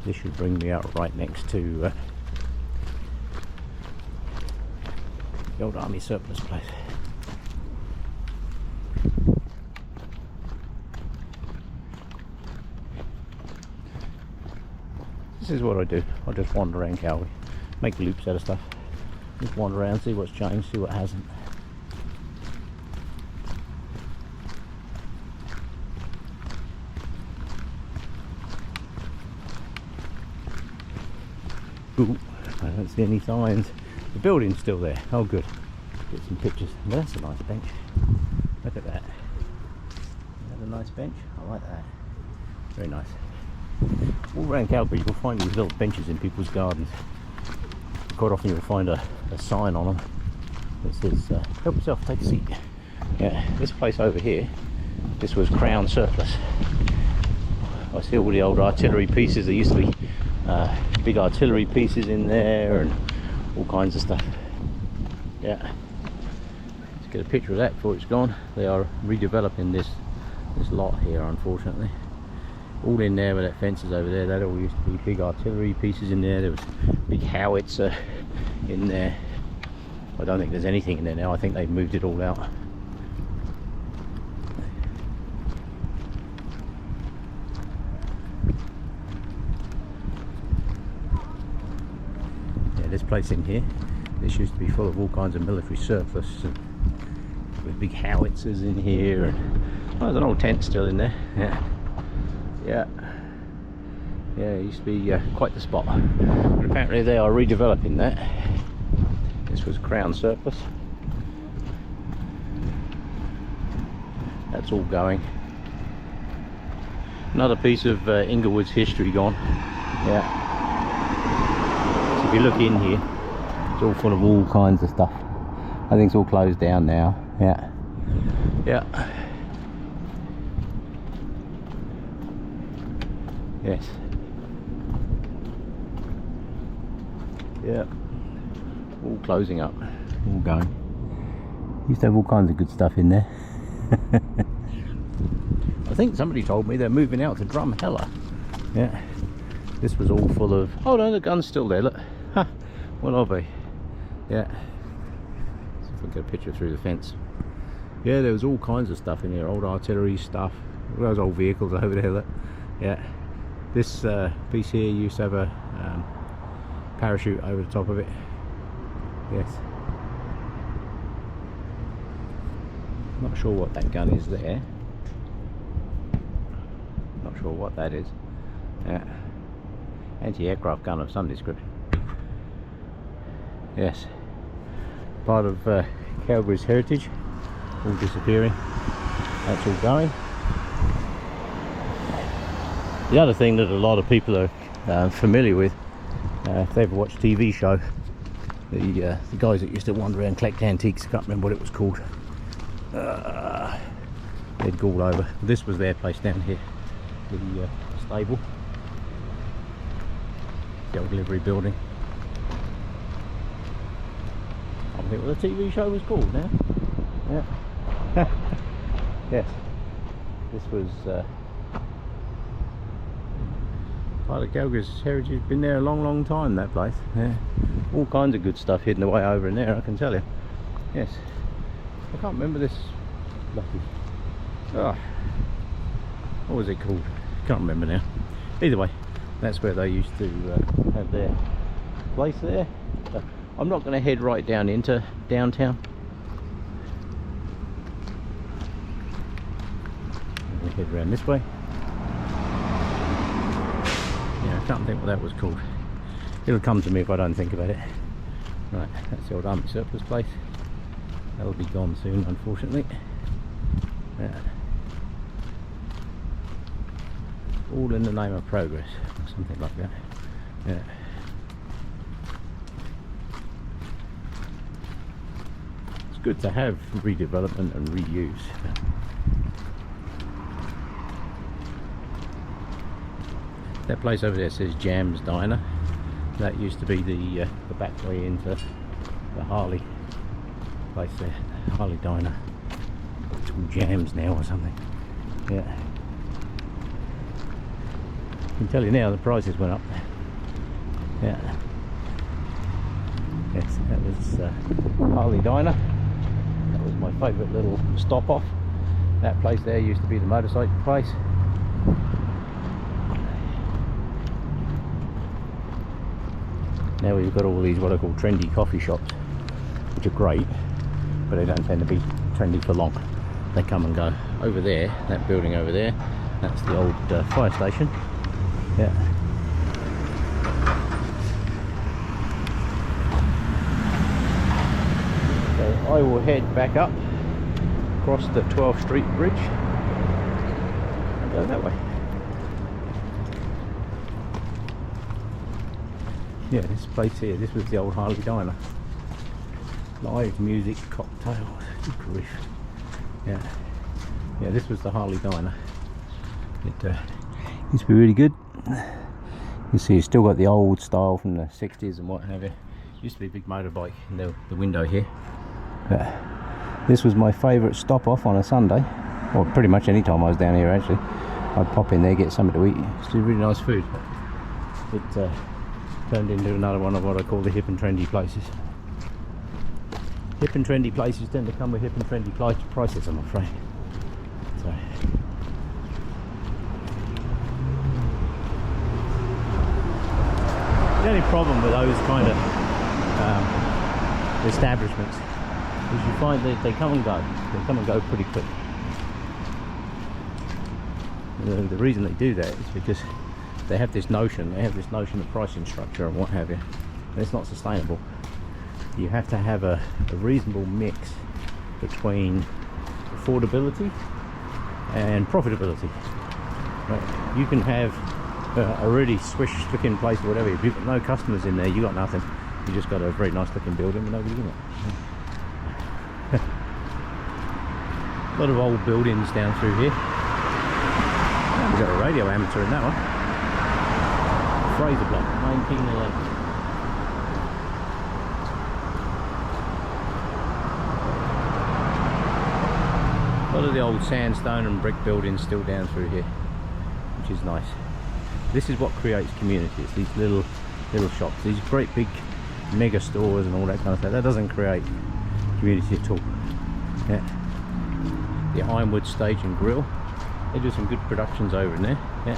This should bring me out right next to the old army surplus place. This is what I do. I just wander around Calgary, make loops out of stuff. Just wander around, see what's changed, see what hasn't. Ooh, I don't see any signs. The building's still there. Oh good. Get some pictures. Well, that's a nice bench. Look at that. Is that a nice bench? I like that. Very nice. All around Calgary you'll find these little benches in people's gardens. Quite often you'll find a sign on them that says help yourself, take a seat. Yeah, this place over here, this was Crown surplus. I see all the old artillery pieces. There used to be big artillery pieces in there and all kinds of stuff. Yeah, let's get a picture of that before it's gone. They are redeveloping this lot here, unfortunately. All in there where that fence is over there. That all used to be big artillery pieces in there. There was big howitzer in there. I don't think there's anything in there now. I think they've moved it all out. This place in here, this used to be full of all kinds of military surplus and with big howitzers in here, and oh, there's an old tent still in there. Yeah, it used to be quite the spot, but apparently they are redeveloping that. This was Crown surplus. That's all going. Another piece of Inglewood's history gone. Yeah. If you look in here, it's all full of all kinds of stuff. I think it's all closed down now. Yeah. Yes. Yeah. All closing up. All going. Used to have all kinds of good stuff in there. I think somebody told me they're moving out to Drumheller. Yeah. This was all full of... Oh no, the gun's still there, look. Ha! What are they? Yeah. I get a picture through the fence. Yeah, there was all kinds of stuff in here, old artillery stuff, all those old vehicles over there. Look. Yeah, this piece here used to have a parachute over the top of it. Yes. Not sure what that gun is there. Not sure what that is. Yeah. Anti-aircraft gun of some description. Yes. Part of Calgary's heritage. All disappearing. That's all going. The other thing that a lot of people are familiar with, if they ever watched TV show, the guys that used to wander around and collect antiques, I can't remember what it was called. They'd go all over. This was their place down here, the stable, the old livery building. I don't think what the TV show was called now. Yeah. Yes. This was part of Calgary's heritage. Been there a long time, that place. Yeah. All kinds of good stuff hidden away over in there, I can tell you. Yes. I can't remember this lucky. Oh, what was it called? Can't remember now. Either way, that's where they used to have their place there. So I'm not going to head right down into downtown. I'm going to head around this way. Yeah, I can't think what that was called. It'll come to me if I don't think about it. Right, that's the old army surplus place. That'll be gone soon, unfortunately. Yeah. All in the name of progress, something like that. Yeah. It's good to have redevelopment and reuse. That place over there says Jam's Diner. That used to be the back way into the Harley place there, Harley Diner. It's all Jams now or something. Yeah. I can tell you now the prices went up. Yeah. Yes, that was Harley Diner. That was my favourite little stop off. That place there used to be the motorcycle place. Now we've got all these what I call trendy coffee shops, which are great, but they don't tend to be trendy for long. They come and go. Over there, that building over there, that's the old fire station. Yeah. So I will head back up, across the 12th Street Bridge, and go that way. Yeah, this place here, this was the old Harley Diner. Live music, cocktails, good grief. Yeah, yeah, this was the Harley Diner. It used to be really good. You see, it's still got the old style from the 60s and what have you. Used to be a big motorbike in the window here. This was my favourite stop off on a Sunday, or pretty much any time I was down here actually. I'd pop in there, get something to eat. It's really nice food. It turned into another one of what I call the hip and trendy places. Hip and trendy places tend to come with hip and trendy prices, I'm afraid. So, the only problem with those kind of establishments is you find that they come and go. They come and go pretty quick. The reason they do that is because they have this notion of pricing structure and what have you, and it's not sustainable. You have to have a reasonable mix between affordability and profitability. Right? You can have a really swish looking place or whatever. If you've got no customers in there, you got nothing. You just got a very nice looking building with nobody in it. A lot of old buildings down through here. We've got a radio amateur in that one. Fraser Block, 1911. A lot of the old sandstone and brick buildings still down through here, which is nice. This is what creates communities, these little shops, these great big mega stores and all that kind of stuff. That doesn't create community at all. Yeah. The Ironwood Stage and Grill. They do some good productions over in there. Yeah.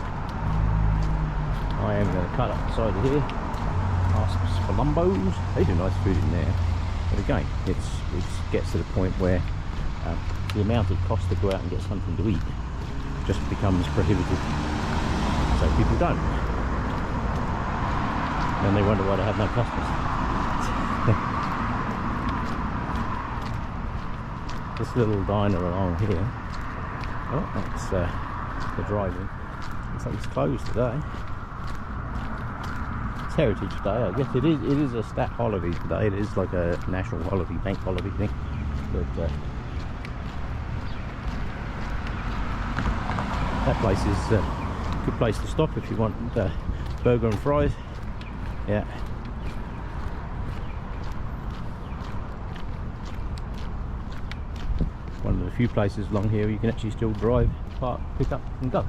I am going to cut up the side of here. Ask for Lumbos. They do nice food in there. But again, it gets to the point where the amount it costs to go out and get something to eat just becomes prohibitive. So people don't. And they wonder why they have no customers. This little diner along here. Oh, that's the drive-in. Looks like it's closed today. It's Heritage Day, I guess. It is a stat holiday today. It is like a national holiday, bank holiday thing. But that place is a good place to stop if you want burger and fries. Yeah. One of the few places along here you can actually still drive, park, pick up and go.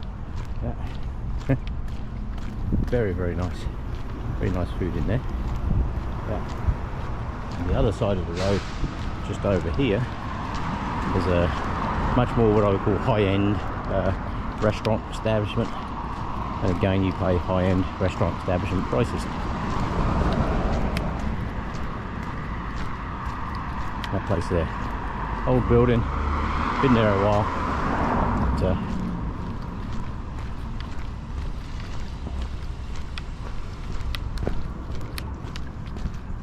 Yeah. Very, very nice. Very nice food in there. Yeah. On the other side of the road, just over here, there's a much more what I would call high-end restaurant establishment. And again, you pay high-end restaurant establishment prices. That place there. Old building. Been there a while. But,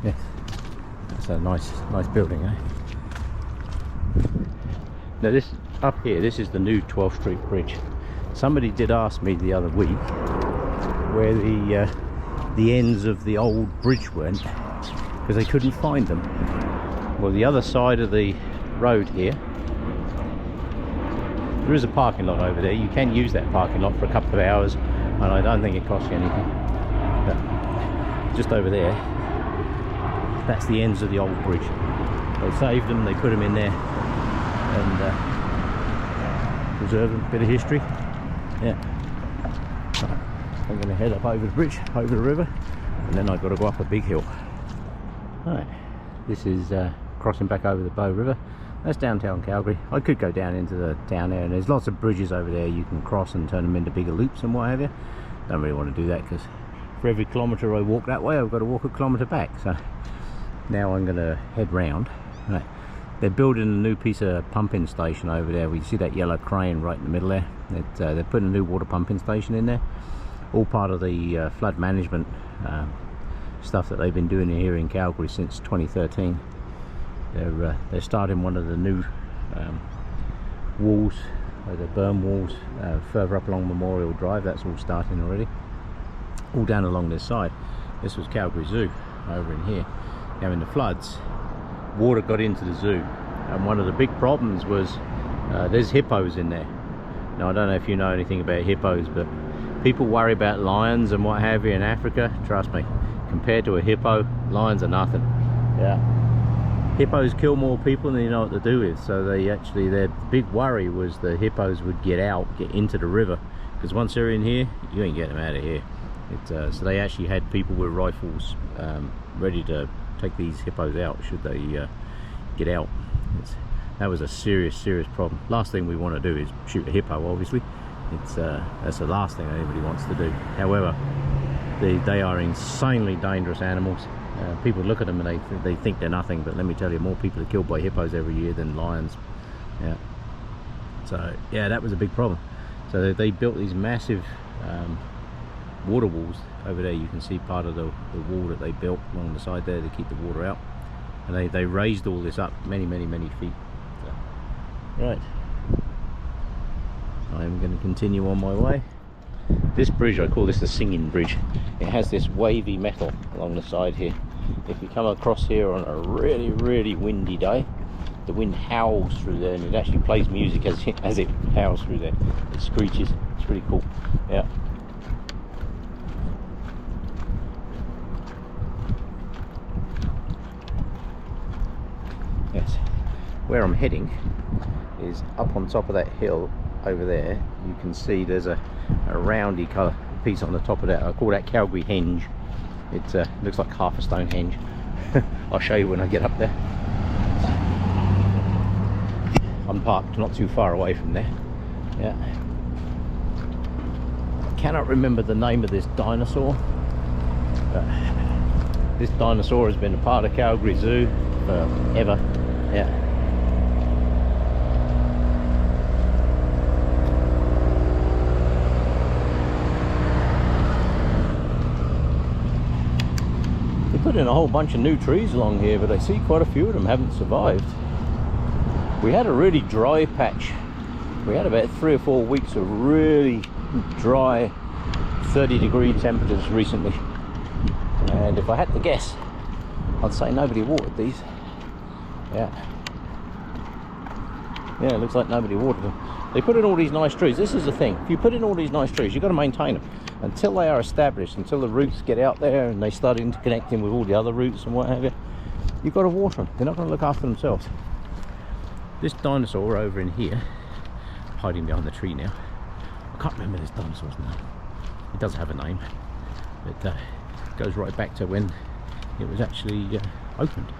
yes, that's a nice building, eh? Now this up here, this is the new 12th Street Bridge. Somebody did ask me the other week where the ends of the old bridge went because they couldn't find them. Well, the other side of the road here, there is a parking lot over there. You can use that parking lot for a couple of hours, and I don't think it costs you anything. But just over there, that's the ends of the old bridge. They saved them, they put them in there, and preserve them. Bit of history. Yeah. I'm going to head up over the bridge, over the river, and then I've got to go up a big hill. Right. This is crossing back over the Bow River. That's downtown Calgary. I could go down into the town there, and there's lots of bridges over there you can cross and turn them into bigger loops and what have you. Don't really want to do that because for every kilometre I walk that way, I've got to walk a kilometre back. So now I'm going to head round. Right. They're building a new piece of pumping station over there. We see that yellow crane right in the middle there. They're putting a new water pumping station in there. All part of the flood management stuff that they've been doing here in Calgary since 2013. They're starting one of the new walls, the berm walls, further up along Memorial Drive. That's all starting already. All down along this side. This was Calgary Zoo over in here. Now in the floods, water got into the zoo, and one of the big problems was there's hippos in there. Now I don't know if you know anything about hippos, but people worry about lions and what have you in Africa. Trust me, compared to a hippo, lions are nothing. Yeah. Hippos kill more people than you know what to do with, so their big worry was the hippos would get into the river, because once they're in here, you ain't getting them out of here. So they actually had people with rifles ready to take these hippos out should they get out. That was a serious problem. Last thing we want to do is shoot a hippo, obviously. That's the last thing anybody wants to do. However, they are insanely dangerous animals. People look at them and they think they're nothing, but let me tell you, more people are killed by hippos every year than lions. Yeah. So yeah, that was a big problem. So they built these massive water walls over there. You can see part of the wall that they built along the side there to keep the water out, and they raised all this up many feet. So, right, I'm going to continue on my way. This bridge, I call this the Singing Bridge. It has this wavy metal along the side here. If you come across here on a really windy day, the wind howls through there, and it actually plays music as it howls through there. It screeches. It's pretty cool. Yeah. Yes. Where I'm heading is up on top of that hill over there. You can see there's a roundy colour piece on the top of that. I call that Calgary henge. It looks like half a Stonehenge. I'll show you when I get up there. one parked not too far away from there. Yeah. I cannot remember the name of this dinosaur. But this dinosaur has been a part of Calgary Zoo forever. Yeah. They put in a whole bunch of new trees along here, but I see quite a few of them haven't survived. We had a really dry patch. We had about 3 or 4 weeks of really dry 30-degree temperatures recently. And if I had to guess, I'd say nobody watered these. Yeah. Yeah, it looks like nobody watered them. They put in all these nice trees. This is the thing. If you put in all these nice trees, you've got to maintain them until they are established, until the roots get out there and they start interconnecting with all the other roots and what have you. You've got to water them. They're not going to look after themselves. This dinosaur over in here, hiding behind the tree now. I can't remember this dinosaur's name. It does have a name, but it goes right back to when it was actually opened.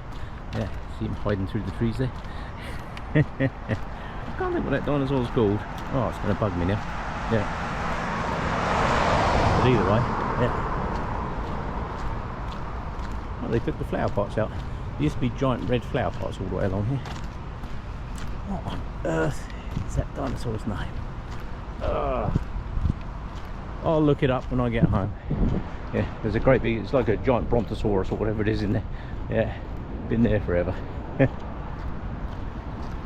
Yeah, see him hiding through the trees there. I can't think what that dinosaur's called. Oh, it's going to bug me now. Yeah. But either way, yeah. Oh, they took the flower pots out. There used to be giant red flower pots all the way along here. What on earth is that dinosaur's name? I'll look it up when I get home. Yeah, there's a great big, it's like a giant brontosaurus or whatever it is in there. Yeah, been there forever.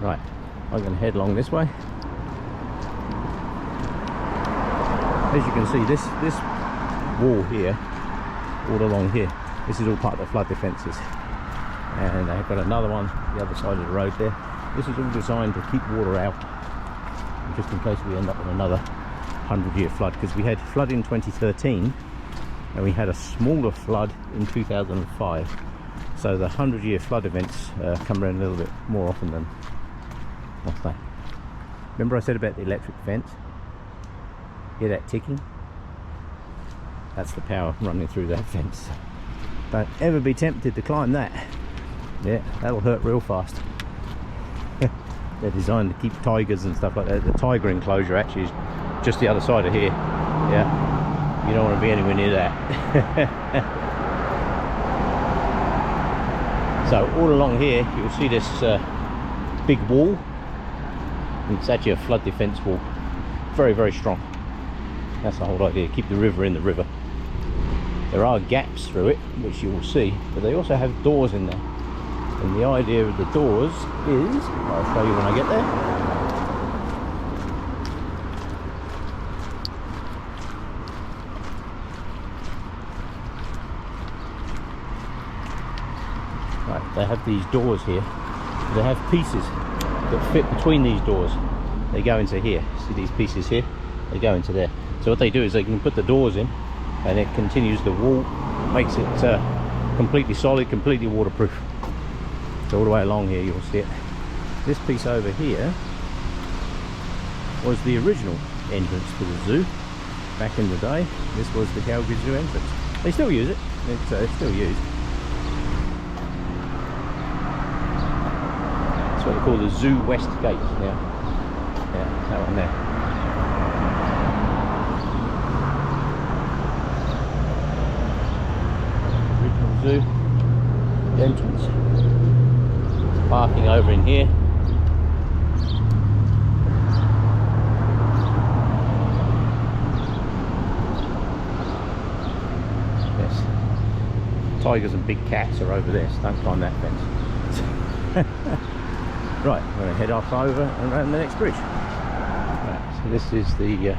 Right, I'm going to head along this way. As you can see, this wall here, all along here, this is all part of the flood defences. And they've got another one the other side of the road there. This is all designed to keep water out, just in case we end up with another 100-year flood, because we had flood in 2013 and we had a smaller flood in 2005. So the 100-year flood events come around a little bit more often than... What's that? Remember I said about the electric fence? Hear that ticking? That's the power running through that fence. Don't ever be tempted to climb that. Yeah, that'll hurt real fast. They're designed to keep tigers and stuff like that. The tiger enclosure actually is just the other side of here. Yeah, you don't want to be anywhere near that. So all along here you'll see this big wall. It's actually a flood defense wall. Very, very strong. That's the whole idea, keep the river in the river. There are gaps through it, which you will see, but they also have doors in there. And the idea of the doors is, I'll show you when I get there. Right, they have these doors here. They have pieces that fit between these doors. They go into here. See these pieces here? They go into there. So what they do is they can put the doors in, and it continues the wall, makes it completely solid, completely waterproof. So all the way along here you'll see it. This piece over here was the original entrance to the zoo. Back in the day, this was the Calgary Zoo entrance. They still use it. It's still used. That's what they call the Zoo West Gate now. Yeah, that one there. Original zoo. The entrance. Parking over in here. Yes. Tigers and big cats are over there, so don't climb that fence. Right, we're going to head off over and around the next bridge. Right, so this is the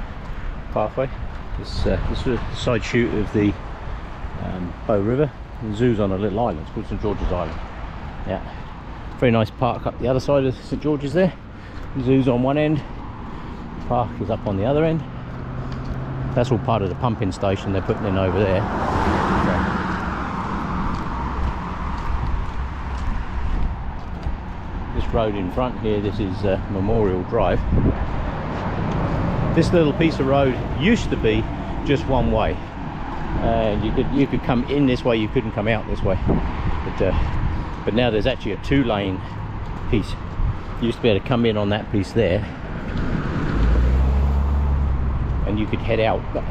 pathway. This is a side shoot of the Bow River. The zoo's on a little island, it's called St George's Island. Yeah. Very nice park up the other side of St George's there. The zoo's on one end, the park is up on the other end. That's all part of the pumping station they're putting in over there. This road in front here, this is Memorial Drive. This little piece of road used to be just one way, and you could come in this way, you couldn't come out this way. But now there's actually a 2-lane piece, You used to be able to come in on that piece there, and you could head out. But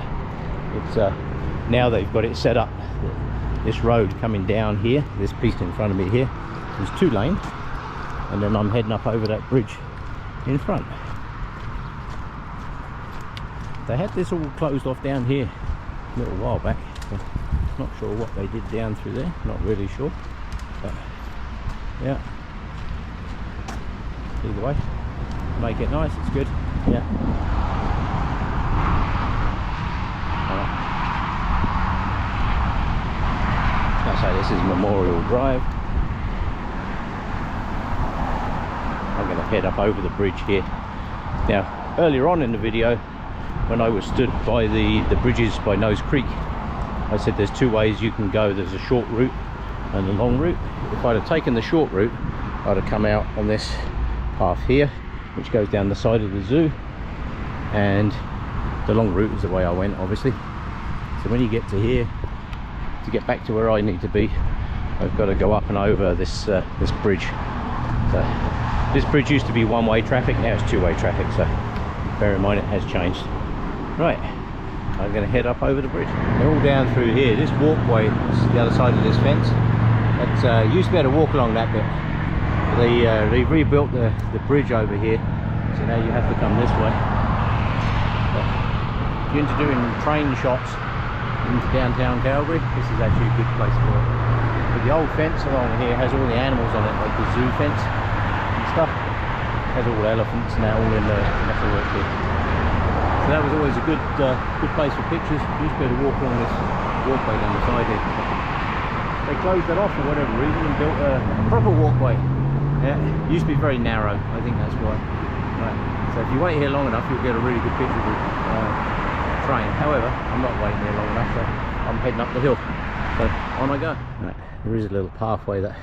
it's now they've got it set up. This road coming down here, this piece in front of me here, is 2 lane, and then I'm heading up over that bridge in front. They had this all closed off down here a little while back. So not sure what they did down through there, not really sure, but yeah, either way, make it nice, it's good. Yeah. So this is Memorial Drive. I'm going to head up over the bridge here. Now, earlier on in the video, when I was stood by the bridges by Nose Creek, I said there's 2 ways you can go. There's a short route and a long route. If I'd have taken the short route, I'd have come out on this path here, which goes down the side of the zoo, and the long route is the way I went, obviously. So when you get to here, to get back to where I need to be, I've got to go up and over this this bridge. So this bridge used to be 1-way traffic, now it's 2-way traffic, so bear in mind it has changed. Right, I'm going to head up over the bridge. They're all down through here. This walkway is the other side of this fence. That's used to be able to walk along that bit. They rebuilt the bridge over here, so now you have to come this way. But if you're into doing train shots into downtown Calgary, this is actually a good place for it. But the old fence along here has all the animals on it, like the zoo fence and stuff. It has all elephants now, all in the metalwork here. So that was always a good place for pictures. You used to be able to walk along this walkway down the side here. They closed that off for whatever reason and built a proper walkway. Yeah, it used to be very narrow. I think that's why. Right. So if you wait here long enough, you'll get a really good picture of the train. However, I'm not waiting there long enough, so I'm heading up the hill. So on I go. Right. There is a little pathway that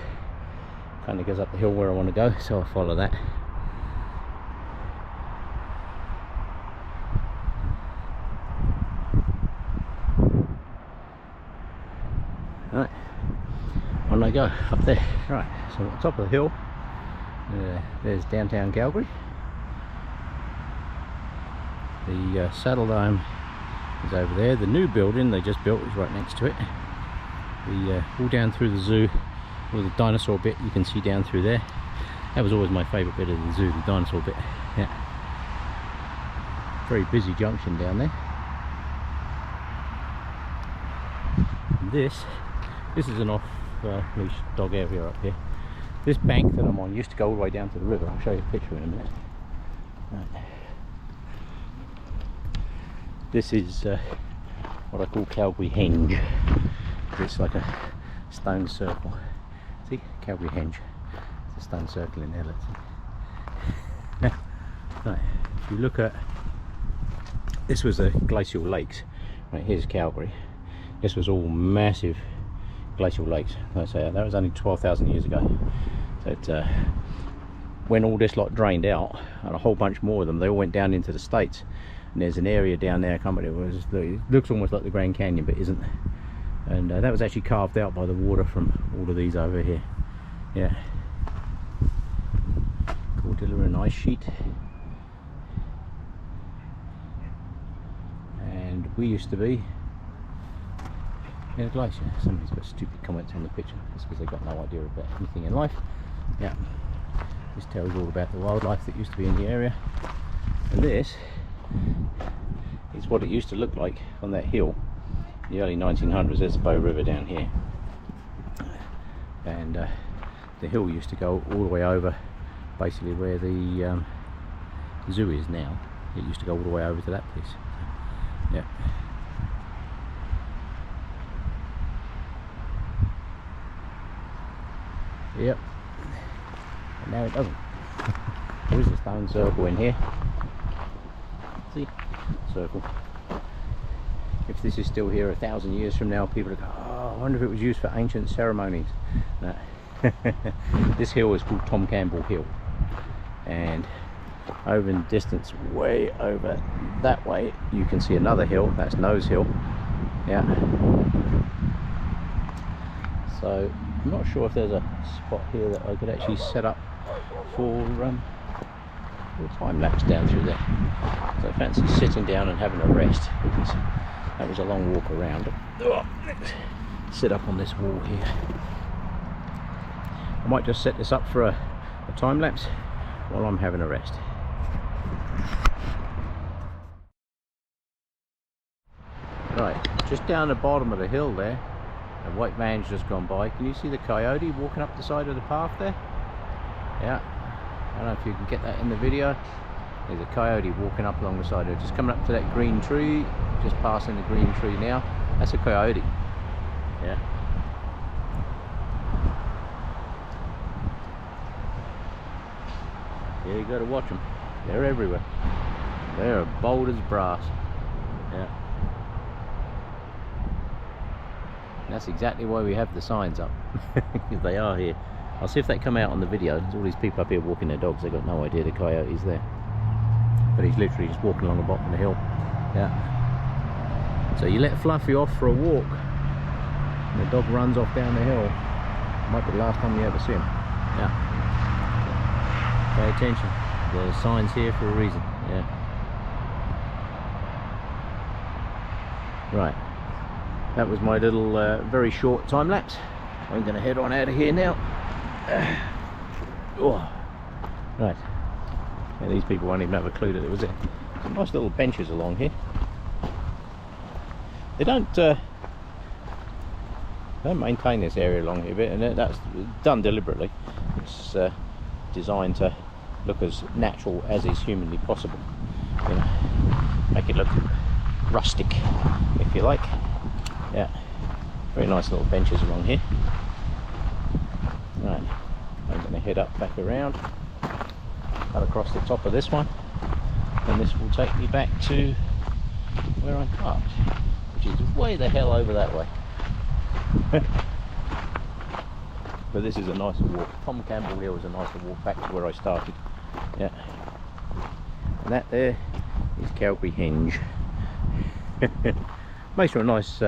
kind of goes up the hill where I want to go, so I'll follow that. Right, on I go, up there. Right, so at the top of the hill, there's downtown Calgary. The Saddle Dome is over there. The new building they just built is right next to it. All down through the zoo, all the dinosaur bit you can see down through there. That was always my favourite bit of the zoo, the dinosaur bit. Yeah, very busy junction down there. And this is an off-leash dog area up here. This bank that I'm on used to go all the way down to the river. I'll show you a picture in a minute. Right. This is what I call Calgary Henge. It's like a stone circle. See, Calgary Henge. It's a stone circle in there. Let's see. Right. If you look at, this was the glacial lakes. Right, here's Calgary. This was all massive glacial lakes. Like I say, that was only 12,000 years ago. So it, when all this lot drained out, and a whole bunch more of them, they all went down into the States. And there's an area down there, I can't remember, it looks almost like the Grand Canyon, but isn't. And that was actually carved out by the water from all of these over here. Yeah. Cordilleran ice sheet. And we used to be in a glacier. Somebody's got stupid comments on the picture. That's because they've got no idea about anything in life. Yeah. This tells you all about the wildlife that used to be in the area. And this is what it used to look like on that hill in the early 1900s. There's the Bow River down here. And the hill used to go all the way over, basically where the zoo is now. It used to go all the way over to that piece. Yeah. Yep. And now it doesn't. There is a stone circle in here. See? Circle. If this is still here 1,000 years from now, people will go, oh, I wonder if it was used for ancient ceremonies. No. This hill is called Tom Campbell Hill. And over in the distance, way over that way, you can see another hill. That's Nose Hill. Yeah. So I'm not sure if there's a spot here that I could actually set up for little time lapse down through there. So I fancy sitting down and having a rest, because that was a long walk around. Let's sit up on this wall here. I might just set this up for a time lapse while I'm having a rest. Right, just down the bottom of the hill there, a white van's just gone by. Can you see the coyote walking up the side of the path there? Yeah, I don't know if you can get that in the video. There's a coyote walking up along the side of it, just coming up to that green tree, just passing the green tree now. That's a coyote. Yeah. Yeah, you got to watch them. They're everywhere. They're bold as brass. Yeah. And that's exactly why we have the signs up, because they are here. I'll see if they come out on the video. There's all these people up here walking their dogs. They've got no idea the coyote's there. But he's literally just walking along the bottom of the hill. Yeah. So you let Fluffy off for a walk, and the dog runs off down the hill. Might be the last time you ever see him. Yeah. Pay attention. The sign's here for a reason. Yeah. Right. That was my little very short time lapse. I'm going to head on out of here now. Right. Yeah, these people won't even have a clue that it was there. Some nice little benches along here. They don't maintain this area along here a bit, and that's done deliberately. It's designed to look as natural as is humanly possible. You know, make it look rustic, if you like. Yeah, very nice little benches along here. Right, I'm going to head up back around, cut across the top of this one, and this will take me back to where I'm parked, which is way the hell over that way. But this is a nicer walk. Tom Campbell Hill is a nicer walk back to where I started. Yeah, and that there is Calgary Hinge. Makes for a nice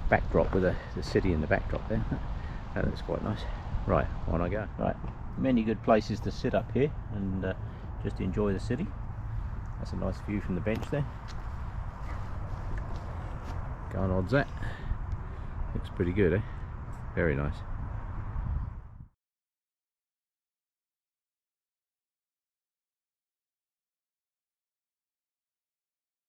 backdrop with the city in the backdrop there. That looks quite nice. Right, on I go. Right, many good places to sit up here and just enjoy the city. That's a nice view from the bench there. Can't odds that. Looks pretty good, eh? Very nice.